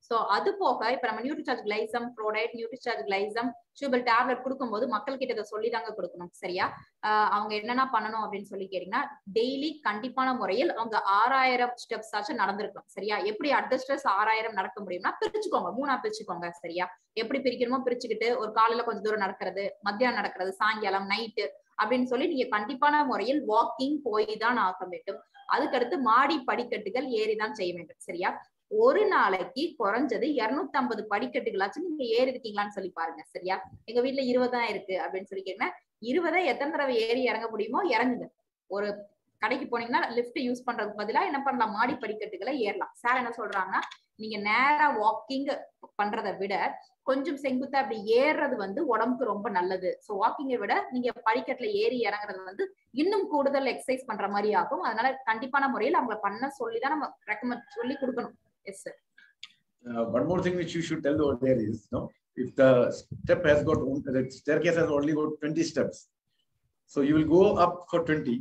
S1: So அது போக இப்ப நம்ம Nutricharge கிளைசம் ப்ரோடைட், Nutricharge கிளைசம் sugar tablet கொடுக்கும்போது மக்கள் கிட்ட இதை சொல்லி தாங்க கொடுக்கணும். சரியா? அவங்க என்னென்ன பண்ணணும் அப்படின்னு சொல்லி கேட்டீங்கன்னா, டெய்லி கண்டிப்பான முறையில் அவங்க 6000 ஸ்டெப்ஸ் ஆச்சும் நடந்திருக்கும். சரியா? எப்படி அடுத்த ஸ்ட்ரெஸ் 6000 நடக்க முடியும்னா பிரிச்சுக்கோங்க, 3ஆ பிரிச்சுக்கோங்க. சரியா? எப்படி பிரிக்கணுமோ பிரிச்சுக்கிட்டு ஒரு காலையில கொஞ்சம் தூரம் நடக்கிறது, மத்தியானம் நடக்கிறது, சாயங்காலம், நைட்டு அப்படின்னு சொல்லி நீங்க கண்டிப்பான முறையில் வாக்கிங் போய் தான் ஆக வேண்டும். அதுக்கடுத்து மாடி படிக்கட்டுகள் ஏறிதான் செய்ய வேண்டும். சரியா? ஒரு நாளைக்கு குறைஞ்சது 250 படிக்கட்டுகளாச்சும் நீங்க ஏறி இருக்கீங்களான்னு சொல்லி பாருங்க. சரியா? எங்க வீட்டுல 20 தான் இருக்கு அப்படின்னு சொல்லி கேட்டீங்கன்னா, 20 எத்தனை தடவை ஏறி இறங்க முடியுமோ இறங்குங்க. ஒரு கடைக்கு போனீங்கன்னா லிஃப்ட் யூஸ் பண்றதுக்கு பதிலா என்ன பண்ணலாம், மாடி படிக்கட்டுகளை ஏறலாம். சார் என்ன சொல்றாங்கன்னா, நீங்க நேரா வாக்கிங் பண்றதை விட கொஞ்சம் செங்குத்தா அப்படி ஏறுறது வந்து உடம்புக்கு ரொம்ப நல்லது. சோ வாக்கிங்கை விட நீங்க படிக்கட்டுல ஏறி இறங்குறது வந்து இன்னும் கூடுதல் எக்ஸசைஸ் பண்ற மாதிரி ஆகும். அதனால கண்டிப்பான முறையில் அவங்க பண்ண சொல்லிதான் நம்ம ரெக்கமெண்ட் சொல்லி கொடுக்கணும். Yes, sir.
S2: One more thing which you should tell over there is, no, if the step has got, the staircase has only got 20 steps, so you will go up for 20,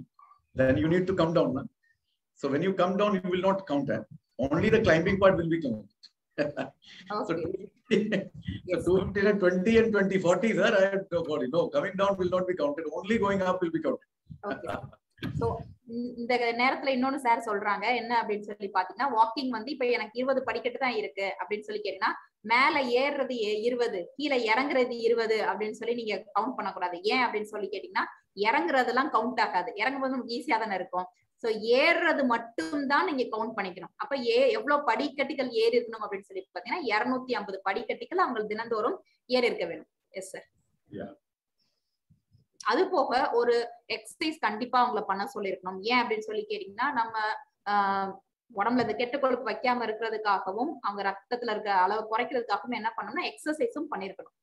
S2: then you need to come down. No? So when you come down, you will not count that. Only the climbing part will be counted. Okay. So 250 and 20 and 20, 40, sir, I have no 40. No, coming down will not be counted. Only going up will be counted.
S1: Okay. So இந்த நேரத்துல இன்னொன்னு sir சொல்றாங்க என்ன அப்படின்னு சொல்லி பாத்தீங்கன்னா, walking வந்து இப்ப எனக்கு 20 படிக்கட்டு தான் இருக்கு அப்படின்னு சொல்லி கேட்டீங்கன்னா, மேல ஏறுறது 20, கீழே இறங்குறது 20 அப்படின்னு சொல்லி நீங்க கவுண்ட் பண்ணக்கூடாது. ஏன் அப்படின்னு சொல்லி கேட்டீங்கன்னா, இறங்குறதெல்லாம் கவுண்ட் ஆகாது. இறங்கும்போது நமக்கு ஈஸியா தானே இருக்கும். சோ ஏறுறது மட்டும் தான் நீங்க கவுண்ட் பண்ணிக்கணும். அப்ப எவ்வளவு படிக்கட்டுகள் ஏறி இருக்கணும் அப்படின்னு சொல்லி பாத்தீங்கன்னா, 250 படிக்கட்டுகள் அவங்க தினந்தோறும் ஏறி இருக்க வேணும். Yes sir. அது போக ஒரு எக்ஸசைஸ் கண்டிப்பா அவங்களை பண்ண சொல்லிருக்கணும். ஏன் அப்படின்னு சொல்லி கேட்டீங்கன்னா, நம்ம உடம்புல இந்த கெட்ட கொழுப்பு வைக்காம இருக்கிறதுக்காகவும் அவங்க ரத்தத்துல இருக்க அளவு குறைக்கிறதுக்காகவும் என்ன பண்ணணும்னா எக்ஸசைஸும் பண்ணிருக்கணும்.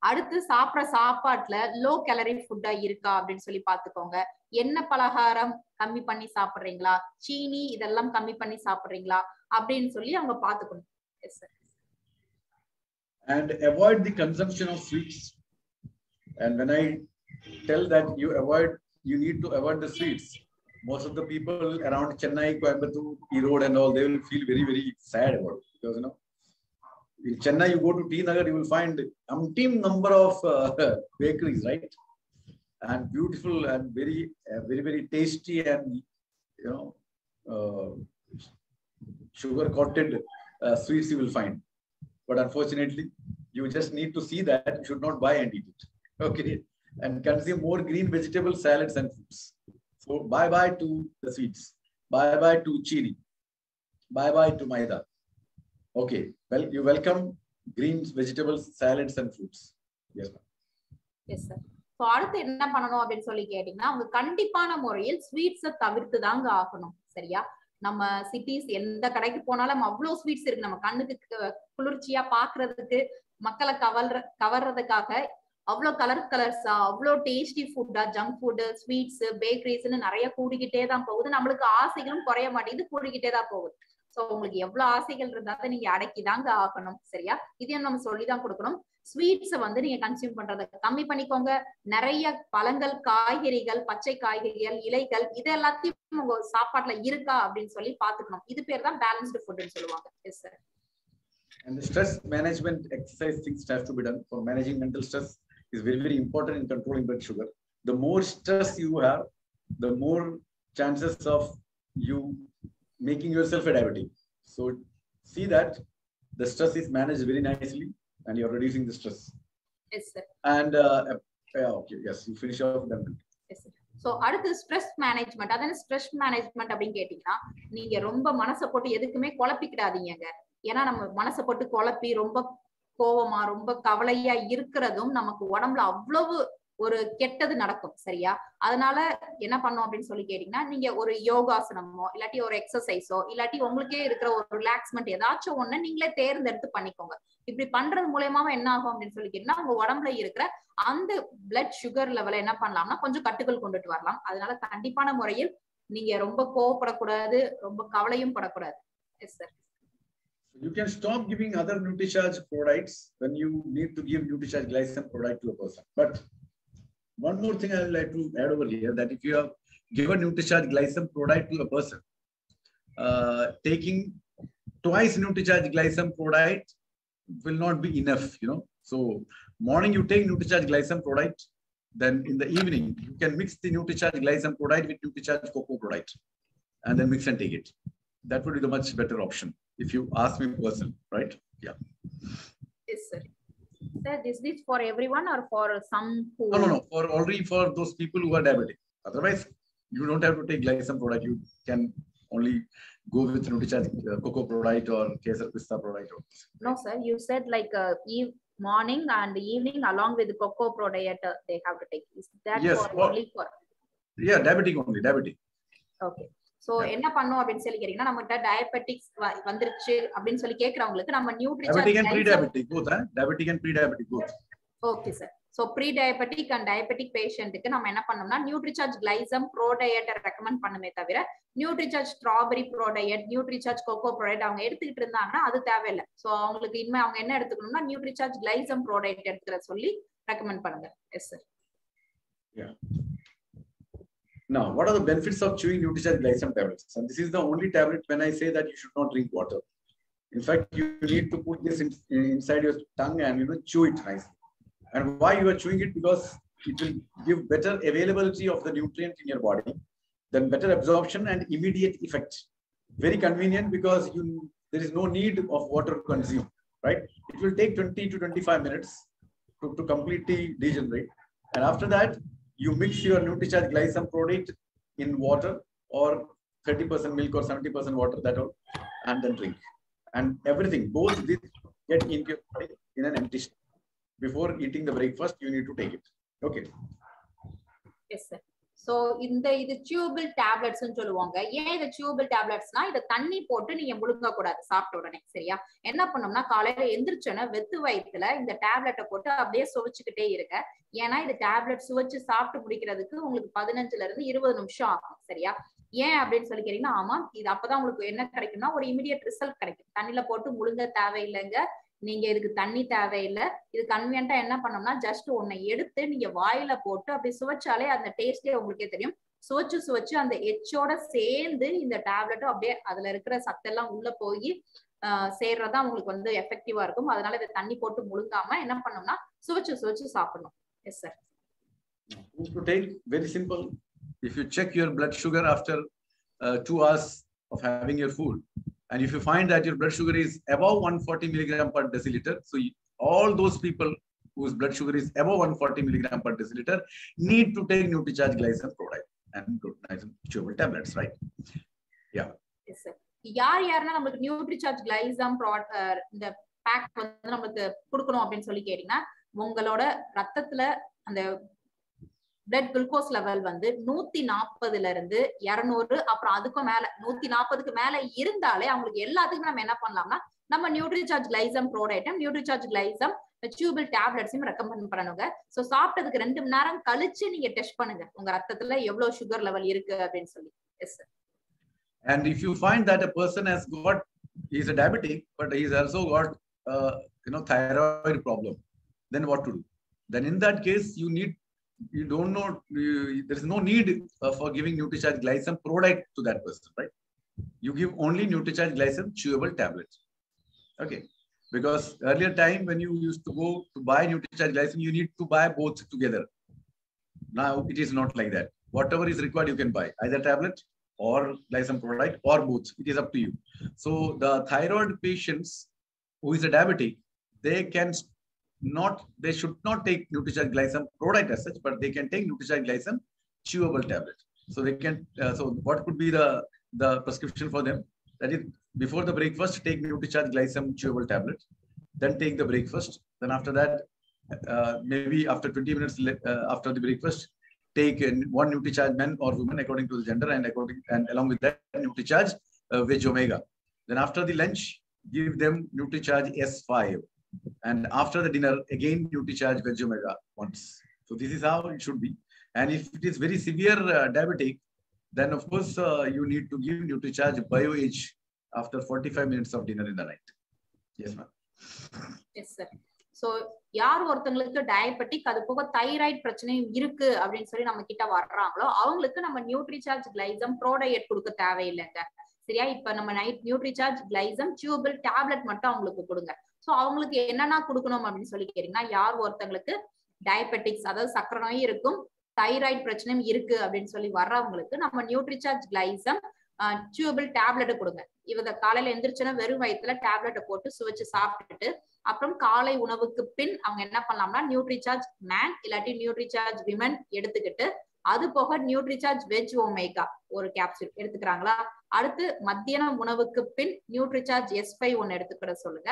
S1: அடுத்து சாப்பிட்ற சாப்பாட்டுல லோ கேலரி ஃபுட்டா இருக்கா அப்படின்னு சொல்லி பாத்துக்கோங்க. எண்ணெய் பலகாரம் கம்மி பண்ணி சாப்பிடுறீங்களா, சீனி இதெல்லாம் கம்மி பண்ணி சாப்பிடுறீங்களா அப்படின்னு சொல்லி அவங்க பாத்துக்கணும். Yes sir.
S2: And avoid the consumption of sweets. And when I tell that you need to avoid the sweets, most of the people around Chennai, Coimbatore, Erode and all, they will feel very, very sad about it. Because, you know, in Chennai, you go to T Nagar, you will find umpteen number of bakeries, right? And beautiful and very, very, very tasty and, you know, sugar-coated sweets you will find. But unfortunately, you just need to see that you should not buy and eat it. Okay. And consume more green vegetable salads and fruits. So bye-bye to the sweets. Bye-bye to chili. Bye-bye to maida. Okay. Well, you welcome greens, vegetables, salads and fruits. Yes, ma'am.
S1: Yes, sir. So அடுத்து என்ன பண்ணணும் அப்படின்னு சொல்லி கேட்டீங்கன்னா, அவங்க கண்டிப்பான முறையில் ஸ்வீட்ஸை தவிர்த்து தாங்க ஆகணும். சரியா? நம்ம சிட்டிஸ் எந்த கடைக்கு போனாலும் அவ்வளவு ஸ்வீட்ஸ் இருக்கு. நம்ம கண்ணுக்கு குளிர்ச்சியா பாக்குறதுக்கு, மக்களை கவர்றதுக்காக அவ்வளவு கலர்ஸா, அவ்வளவு டேஸ்டி ஃபுட்டா, ஜங்க் ஃபுட், ஸ்வீட்ஸ், பேக்கரிஸ்ன்னு நிறைய கூடிக்கிட்டே தான் போகுது. நம்மளுக்கு ஆசைகளும் குறைய மாட்டேங்குது, கூடிக்கிட்டே தான் போகுது. சோ உங்களுக்கு எவ்வளவு ஆசைகள் இருந்தாலும் நீங்க அடக்கிதாங்க ஆகணும். சரியா? இதையும் நம்ம சொல்லிதான் கொடுக்கணும். ஸ்வீட்ஸை வந்து நீங்க கன்சியூம் பண்றதை கம்மி பண்ணிக்கோங்க. நிறைய பழங்கள், காய்கறிகள், பச்சை காய்கறிகள், இலைகள் இது எல்லாத்தையும் உங்க சாப்பாட்டுல இருக்கா அப்படின்னு சொல்லி பாத்துக்கணும். இது பேர் தான் பேலன்ஸ்டு ஃபுட்னு சொல்லுவாங்க. Yes sir.
S2: And the stress management exercise things have to be done. For managing mental stress is very, very important in controlling blood sugar. The more stress you have, the more chances of you making yourself a diabetic. So see that the stress is managed very nicely and you're reducing the stress.
S1: Yes, sir.
S2: And okay, yes, you finish off them.
S1: Yes, sir. So அடுத்து stress management. அதாவது stress management அப்படின்னு கேட்டீங்கன்னா, நீங்க ரொம்ப மனசை போட்டு எதுக்குமே குழப்பிக்கிடாதீங்க. ஏன்னா நம்ம மனசை போட்டு குழப்பி ரொம்ப கோவமா ரொம்ப கவலையா இருக்கிறதும் நமக்கு உடம்புல அவ்வளவு ஒரு கெட்டது நடக்கும். சரியா? அதனால என்ன பண்ணோம் அப்படின்னு சொல்லி கேட்டீங்கன்னா, நீங்க ஒரு யோகாசனமோ இல்லாட்டி ஒரு எக்ஸசைஸோ இல்லாட்டி உங்களுக்கே இருக்கிற ஒரு ரிலாக்ஸ்மெண்ட் ஏதாச்சும் ஒண்ணு நீங்களே தேர்ந்தெடுத்து பண்ணிக்கோங்க. இப்படி பண்றது மூலயமா என்ன ஆகும் அப்படின்னு சொல்லி கேட்டீங்கன்னா, உங்க உடம்புல இருக்கிற அந்த பிளட் சுகர் லெவலை என்ன பண்ணலாம்னா கொஞ்சம் கட்டுக்குள் கொண்டுட்டு வரலாம். அதனால கண்டிப்பான முறையில் நீங்க ரொம்ப கோவப்படக்கூடாது, ரொம்ப கவலையும் படக்கூடாது. Yes sir.
S2: You can stop giving other NutriCharge products when you need to give NutriCharge Glycem product to a person. But one more thing I would like to add over here, that if you have given NutriCharge Glycem product to a person, taking twice NutriCharge Glycem product will not be enough, you know. So morning you take NutriCharge Glycem product, then in the evening you can mix the NutriCharge Glycem product with NutriCharge Cocoa product and then mix and take it. That would be the much better option if you ask me personally, right? Yeah.
S1: Yes, sir. Sir, is this for everyone or for some who?
S2: No. For already for those people who are diabetic. Otherwise, you don't have to take Glycem product. You can only go with NutriCharge Cocoa product or Kesar Pista product.
S1: No, sir. You said like morning and evening along with the cocoa product they have to take. Is that
S2: yes,
S1: only for?
S2: Yeah, diabetic only. Diabetic.
S1: Okay. So என்ன பண்ணோம் அப்படின்னு சொல்லி கேட்டீங்கன்னா, நம்மகிட்ட diabetics வந்துருச்சு அப்படின்னு சொல்லி கேக்குறவங்களுக்கு நம்ம Nutricharge
S2: diabetic and pre-diabetic both, diabetic and pre-diabetic both.
S1: Okay sir. So pre diabetic and diabetic பேஷண்ட்டுக்கு நம்ம என்ன பண்ணோம்னா Nutricharge glycem pro diet recommend பண்ணுமே தவிர Nutricharge strawberry pro diet, Nutricharge cocoa pro diet அவங்க எடுத்துக்கிட்டு இருந்தாங்கன்னா அது தேவையில்லை. சோ அவங்களுக்கு இனிமே அவங்க என்ன எடுத்துக்கணும்னா நியூட்ரிசார்ஜ் கிளைசம் ப்ரோ டயட் எடுத்துக்கிற சொல்லி ரெக்கமெண்ட் பண்ணுங்க. S sir.
S2: Now, what are the benefits of chewing NutriCharge Glycem tablets? And this is the only tablet when I say that you should not drink water. In fact, you need to put this inside your tongue and chew it nicely. And why you are chewing it? Because it will give better availability of the nutrient in your body, then better absorption and immediate effect. Very convenient because there is no need of water to consume, right? It will take 20 to 25 minutes to completely degenerate. And after that, you mix your NutriCharge Glycem product in water or 30% milk or 70% water, that all, and then drink. And everything, both this get into your body in an empty stomach. Before eating the breakfast, you need to take it. Okay.
S1: Yes, sir. So இது சியூபிள் tablets சொல்லுவாங்க. ஏன் இது சியூபிள் டேப்லெட்ஸ்னா இதை தண்ணி போட்டு நீங்க முழுங்க கூடாது சாப்பிட்ட உடனே. சரியா? என்ன பண்ணோம்னா காலையில எந்திரிச்சோன்னா வெத்து வயிற்றுல இந்த டேப்லெட்டை போட்டு அப்படியே சுவைச்சுக்கிட்டே இருங்க. ஏன்னா இது டேப்லெட் சுவைச்சு சாப்பிட்டு முடிக்கிறதுக்கு உங்களுக்கு 15 இருந்து 20 நிமிஷம் ஆகும். சரியா? ஏன் அப்படின்னு சொல்லி கேட்டீங்கன்னா, ஆமா இது அப்பதான் உங்களுக்கு என்ன கிடைக்கும்னா ஒரு இமிடியட் ரிசல்ட் கிடைக்கும். தண்ணியில போட்டு முழுங்க தேவையில்லைங்க, நீங்க இதுக்கு தண்ணி தேவையில்லை. இது கன்வீனியன்ட்டா என்ன பண்ணோம்னா ஜஸ்ட் ஒன்னை எடுத்து நீங்க வாயில போட்டு அப்படி சுவைச்சாலே அந்த டேஸ்டே உங்களுக்கே தெரியும். சுவைச்சு அந்த எச்சோட சேர்ந்து இந்த டேப்லெட்டும் அப்படியே அதுல இருக்கிற சத்தெல்லாம் உள்ள போய் சேர்றதா உங்களுக்கு எஃபெக்டிவா இருக்கும். அதனால இதை தண்ணி போட்டு முழுங்காம என்ன பண்ணோம்னா சுவைச்சு சாப்பிடணும். Yes sir.
S2: To take, very simple. If you check your blood sugar after 2 hours of having your food, and if you find that your blood sugar is above 140 milligram per deciliter, so all those people whose blood sugar is above 140 milligram per deciliter need to take NutriCharge Glycem product and chewable tablets, right? Yeah.
S1: Yes, sir. யாருன்னா நமக்கு நியூட்ரிசார்ஜ் கிளைசம் இந்த back நமக்கு கொடுக்கணும் அப்படின்னு சொல்லி கேட்டீங்கன்னா, உங்களோட ரத்தத்துல அந்த பிளட் குளுக்கோஸ் லெவல் 140 இருந்து 200, அப்புறம் அதுக்கும் மேல 140க்கு மேல இருந்தாலே அவங்களுக்கு எல்லாத்துக்கும் நம்ம என்ன பண்ணலாம்னா நம்ம நியூட்ரிசார்ஜ் கிளைசம் ப்ரோடைட்டும் நியூட்ரிசார்ஜ் கிளைசம் சியூபிள் டேப்லெட்ஸையும் ரெக்கமெண்ட் பண்ணணுங்க. சோ சாப்பிட்டதுக்கு 2 மணி நேரம் கழிச்சு நீங்க டெஸ்ட் பண்ணுங்க உங்க ரத்தத்துல எவ்வளவு சுகர் லெவல் இருக்கு அப்படின்னு சொல்லி. Yes sir.
S2: And if you find that a person has got, he is a diabetic, but he's also got thyroid problem, then what to do? Then in that case, you don't know, there is no need for giving NutriCharge Glycem product to that person, right? You give only NutriCharge Glycem chewable tablet. Okay. Because earlier time when you used to go to buy NutriCharge Glycem, you need to buy both together. Now it is not like that. Whatever is required, you can buy either tablet or Glycem product or both. It is up to you. So the thyroid patients who is a diabetic, they should not take NutriCharge Glycem product as such, but they can take NutriCharge Glycem chewable tablet. So they can, so what could be the prescription for them? That is, before the breakfast, take NutriCharge Glycem chewable tablet. Then take the breakfast. Then after that, maybe after 20 minutes after the breakfast, take one NutriCharge men or women according to the gender, and along with that NutriCharge Veg Omega. Then after the lunch, give them NutriCharge S5, and after the dinner again NutriCharge Veg Omega once. So this is how it should be. And if it is very severe diabetic, then of course you need to give NutriCharge BioAge after 45 minutes of dinner in the night. Yes, ma'am.
S1: Yes, sir. So யார் ஒருத்தங்களுக்கு diabetic அது போக thyroid பிரச்சனையும் இருக்கு அப்படின்னு சொல்லி நம்ம கிட்ட வர்றாங்களோ அவங்களுக்கு நம்ம நியூட்ரிசார்ஜ் கிளைசம் ப்ரோடயட் கொடுக்க தேவையில்லைங்க. சரியா? இப்ப நம்ம நியூட்ரிசார்ஜ் கிளைசம் சியூபிள் டேப்லெட் மட்டும் அவங்களுக்கு கொடுங்க. சோ அவங்களுக்கு என்னென்ன கொடுக்கணும் அப்படின்னு சொல்லி கேட்டீங்கன்னா, யார் ஒருத்தங்களுக்கு டயபெட்டிக்ஸ் அதாவது சக்கரை நோய் இருக்கும், தைராய்டு பிரச்சனையும் இருக்கு அப்படின்னு சொல்லி வர்றவங்களுக்கு நம்ம நியூட்ரிசார்ஜ் கிளைசம் சியூபிள் டேப்லெட் கொடுங்க. இவங்க காலையில எந்திரிச்சுன்னா வெறும் வயிற்றுல டேப்லெட்டை போட்டு சுவைச்சு சாப்பிட்டுட்டு அப்புறம் காலை உணவுக்கு பின் அவங்க என்ன பண்ணலாம்னா நியூட்ரிசார்ஜ் மேன் இல்லாட்டி நியூட்ரிசார்ஜ் விமன் எடுத்துக்கிட்டு அது போக நியூட்ரிசார்ஜ் வெஜ் ஒமேகா ஒரு கேப்சூல் எடுத்துக்கிறாங்களா. அடுத்து மத்தியானம் உணவுக்கு பின் நியூட்ரிசார்ஜ் S5 ஒன்னு எடுத்துக்கிட சொல்லுங்க.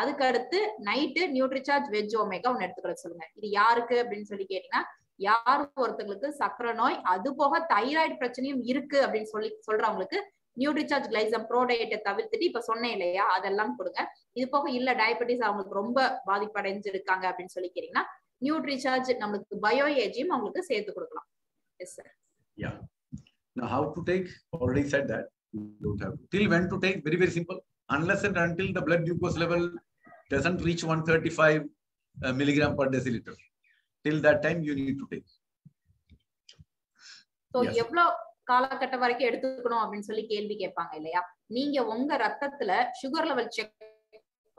S1: அதுக்கு அடுத்து நைட்டு நியூட்ரிசார்ஜ் வெஜ் ஒமேகா ஒன்னு எடுத்துக்கிட சொல்லுங்க. இது யாருக்கு அப்படின்னு சொல்லி கேட்டீங்கன்னா, யாரு ஒருத்தங்களுக்கு சக்கரை நோய் அது போக தைராய்டு பிரச்சனையும் இருக்கு அப்படின்னு சொல்லி சொல்றவங்களுக்கு நியூட்ரிசார்ஜ் கிளைசம் ப்ரோடயட்டை தவிர்த்துட்டு இப்ப சொன்னேன் இல்லையா அதெல்லாம் கொடுங்க. இது போக இல்ல டயபெட்டிஸ் அவங்களுக்கு ரொம்ப பாதிப்படைஞ்சிருக்காங்க அப்படின்னு சொல்லி கேட்டீங்கன்னா நியூட்ரிசார்ஜ் நம்மளுக்கு பயோஏஜியும் அவங்களுக்கு சேர்த்து கொடுக்கலாம். S sir.
S2: Yeah. Now how to take? Already said that. You don't have to. Till when to take? Very, very simple. Unless and until the blood glucose level doesn't reach 135 milligram per deciliter. Till that time you need to take.
S1: So எவ்வளவு காலகட்டம் வரைக்கும் எடுத்துக்கணும் அப்படின்னு சொல்லி கேள்வி கேட்பாங்க இல்லையா. நீங்க உங்க ரத்தத்துல சுகர் லெவல் செக்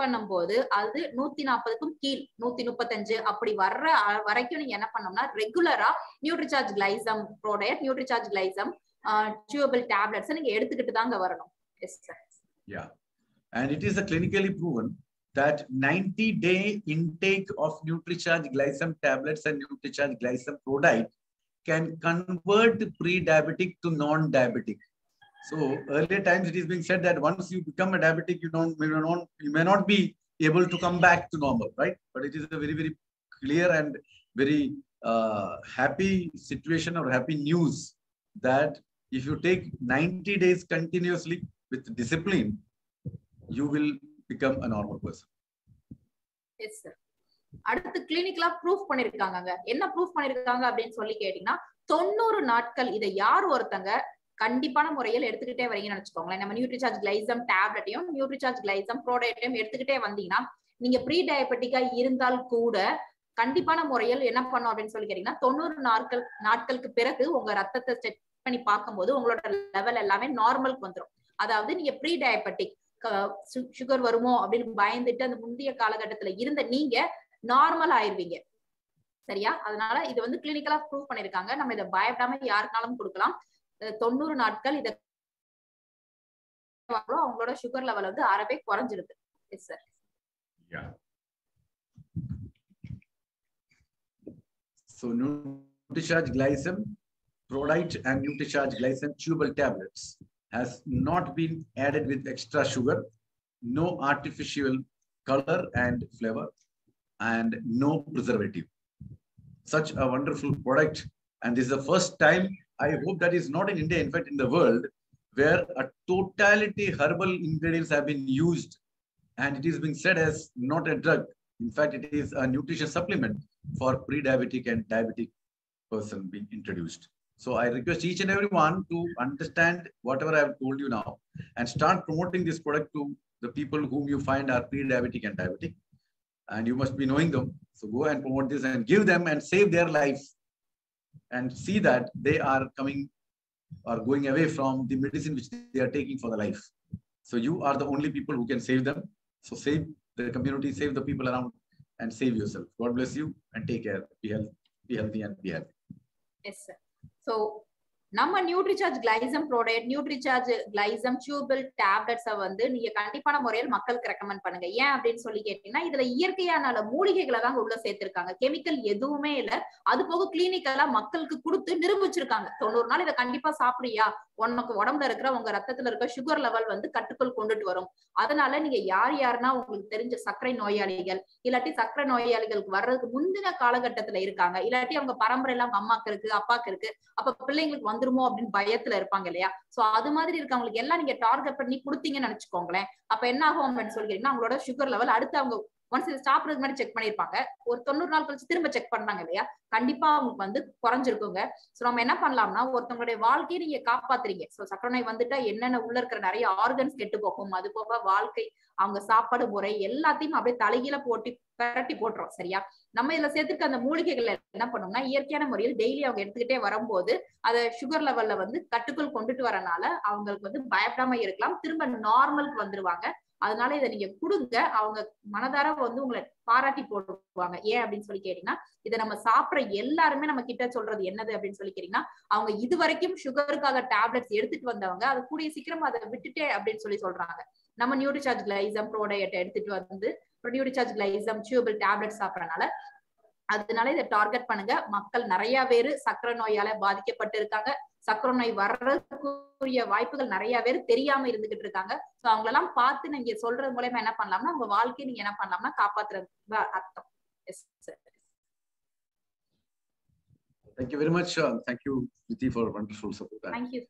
S1: பண்ணும்போது அது 140க்கும் கீழ் 135 அப்படி வர்ற வரைக்கும் நீங்க என்ன பண்ணோம்னா ரெகுலரா NutriCharge Glycem product, NutriCharge Glycem chewable tablets நீங்க எடுத்துக்கிட்டு தாங்க வரணும். Yes sir.
S2: Yeah, and it is clinically proven that 90-day intake of NutriCharge Glycem tablets and NutriCharge Glycem product can convert pre-diabetic to non-diabetic. So earlier times it is being said that once you become a diabetic, you may not be able to come back to normal, right? But it is a very, very clear and very happy situation or happy news that if you take 90 days continuously with discipline, you will become a normal person.
S1: Yes, sir. அடுத்து கிளினிக்கலா proof பண்ணிருக்காங்க. என்ன proof பண்ணிருக்காங்க அப்படின்னு சொல்லி கேட்டீங்கன்னா 90 நாட்கள் இதை யார் ஒருத்தங்க கண்டிப்பான முறையில் எடுத்துக்கிட்டே வரீங்கன்னு நினைச்சுக்கோங்களேன். நம்ம நியூட்ரிசார்ஜ் கிளைசம் டேப்லெட்டையும் நியூட்ரிசார்ஜ் கிளைசம் ப்ரோடக்டையும் எடுத்துக்கிட்டே வந்தீங்கன்னா நீங்க ப்ரீ டயபெட்டிக்கா இருந்தால் கூட கண்டிப்பான முறையில் என்ன பண்ணும் அப்படின்னு சொல்லி கேட்டீங்கன்னா 90 நாட்களுக்கு பிறகு உங்க ரத்தத்தை செக் பண்ணி பார்க்கும்போது உங்களோட லெவல் எல்லாமே நார்மலுக்கு வந்துடும். அதாவது நீங்க ப்ரீ டயபெட்டிக் சுகர் வருமோ அப்படின்னு பயந்துட்டு அந்த முந்தைய காலகட்டத்துல இருந்த நீங்க நார்மல் ஆயிருவீங்க. சரியா? அதனால இது வந்து கிளினிக்கலா ப்ரூவ் பண்ணிருக்காங்க. நம்ம இதை பயப்படாம யாருனாலும் கொடுக்கலாம். 90 நாட்கள் இத அவங்களோட சுகர் லெவல் வந்து அறவே குறைஞ்சிருது. Yes sir.
S2: Yeah. So NutriCharge Glycem product and NutriCharge Glycem chewable tablets has not been added with extra sugar, no artificial color and flavor, and no preservative. Such a wonderful product, and this is the first time, I hope that is not in India, in fact in the world, where a totality herbal ingredients have been used, and it is being said as not a drug. In fact, it is a nutrition supplement for pre-diabetic and diabetic person being introduced. So I request each and everyone to understand whatever I have told you now and start promoting this product to the people whom you find are pre-diabetic and diabetic. And you must be knowing them. So go and promote this and give them and save their life and see that they are coming or going away from the medicine which they are taking for the life. So you are the only people who can save them. So save the community, save the people around and save yourself. God bless you and take care. Be healthy and be happy.
S1: Yes, sir. So நம்ம Nutricharge Glycem product, NutriCharge கிளைசம் tuple டேப்லெட்ஸை வந்து நீங்க கண்டிப்பான முறையில் மக்களுக்கு recommend பண்ணுங்க. ஏன் அப்படின்னு சொல்லி கேட்டீங்கன்னா, இதுல இயற்கையான மூலிகைகளை தான் உள்ள சேர்த்திருக்காங்க, கெமிக்கல் எதுவுமே இல்ல. அது போக கிளினிக்கலா மக்களுக்கு கொடுத்து நிரூபிச்சிருக்காங்க. 90 நாள் இதை கண்டிப்பா சாப்பிடுறியா, உனக்கு உடம்புல இருக்கிற உங்க ரத்தத்துல இருக்க சுகர் லெவல் வந்து கட்டுக்குள் கொண்டுட்டு வரும். அதனால நீங்க யாருன்னா உங்களுக்கு தெரிஞ்ச சர்க்கரை நோயாளிகள், இல்லாட்டி சர்க்கரை நோயாளிகளுக்கு வர்றதுக்கு முந்தின காலகட்டத்துல இருக்காங்க, இல்லாட்டி அவங்க பரம்பரையில அவங்க அம்மாக்கு இருக்கு, அப்பாக்கு இருக்கு, அப்ப பிள்ளைங்களுக்கு வந்துருமோ அப்படின்னு பயத்துல இருப்பாங்க இல்லையா? சோ அது மாதிரி இருக்கவங்களுக்கு எல்லாம் நீங்க டார்கெட் பண்ணி கொடுத்தீங்கன்னு நினைச்சுக்கோங்களேன். அப்ப என்ன ஆகும் அப்படின்னு சொல்லிட்டீங்கன்னா, அவங்களோட சுகர் லெவல் அடுத்து அவங்க ஒன்ஸ் இது சாப்பிடுறதுக்கு முன்னாடி செக் பண்ணிருப்பாங்க, ஒரு 90 நாள் கழிச்சு திரும்ப செக் பண்ணாங்க இல்லையா, கண்டிப்பா அவங்களுக்கு வந்து குறைஞ்சிருக்குங்க. சோ நம்ம என்ன பண்ணலாம்னா, ஒருத்தவங்களுடைய வாழ்க்கையை நீங்க காப்பாத்துறீங்க. சோ சர்க்கரை நோய் வந்துட்டா என்னென்ன உள்ள இருக்கிற நிறைய ஆர்கன்ஸ் கெட்டு போகும், அது போக வாழ்க்கை, அவங்க சாப்பாடு முறை எல்லாத்தையும் அப்படியே தலைகீழ போட்டு பரட்டி போட்டுரும். சரியா? நம்ம இதுல சேர்த்துக்க அந்த மூலிகைகள் என்ன பண்ணோம்னா, இயற்கையான முறையில் டெய்லி அவங்க எடுத்துக்கிட்டே வரும்போது அதை சுகர் லெவல்ல வந்து கட்டுக்குள் கொண்டுட்டு வரனால அவங்களுக்கு வந்து பயப்படாம இருக்கலாம், திரும்ப நார்மலுக்கு வந்துருவாங்க. அதனால இதை நீங்க கொடுங்க, அவங்க மனதார வந்து உங்களை பாராட்டி போடுவாங்க. ஏன் அப்படின்னு சொல்லி கேட்டீங்கன்னா, இதை நம்ம சாப்பிடுற எல்லாருமே நம்ம கிட்ட சொல்றது என்னது அப்படின்னு சொல்லி கேட்டீங்கன்னா, அவங்க இது வரைக்கும் சுகருக்காக டேப்லெட்ஸ் எடுத்துட்டு வந்தவங்க அதை கூடிய சீக்கிரம் அதை விட்டுட்டே அப்படின்னு சொல்லி சொல்றாங்க. நம்ம நியூட்ரிசார்ஜ் கிளைசம் ப்ரோடக்ட் எடுத்துட்டு வந்து நியூட்ரிசார்ஜ் கிளைசம் டியூபிள் டேப்லெட் சாப்பிடறனால, அதனால இதை டார்கெட் பண்ணுங்க. மக்கள் நிறைய பேரு சர்க்கரை நோயால பாதிக்கப்பட்டு இருக்காங்க. சர்க்கரை நோய் வர்றதுக்குரிய வாய்ப்புகள் நிறைய பேர் தெரியாம இருந்துகிட்டு இருக்காங்க. சோ அவங்களெல்லாம் பார்த்து நீங்க சொல்றது மூலமா என்ன பண்ணலாம்னா, உங்க வாழ்க்கையை நீங்க என்ன பண்ணலாம்னா காப்பாத்துறது அர்த்தம். Yes sir.
S2: Thank you very much. Thank you, Viti, for wonderful support.
S1: Thank you.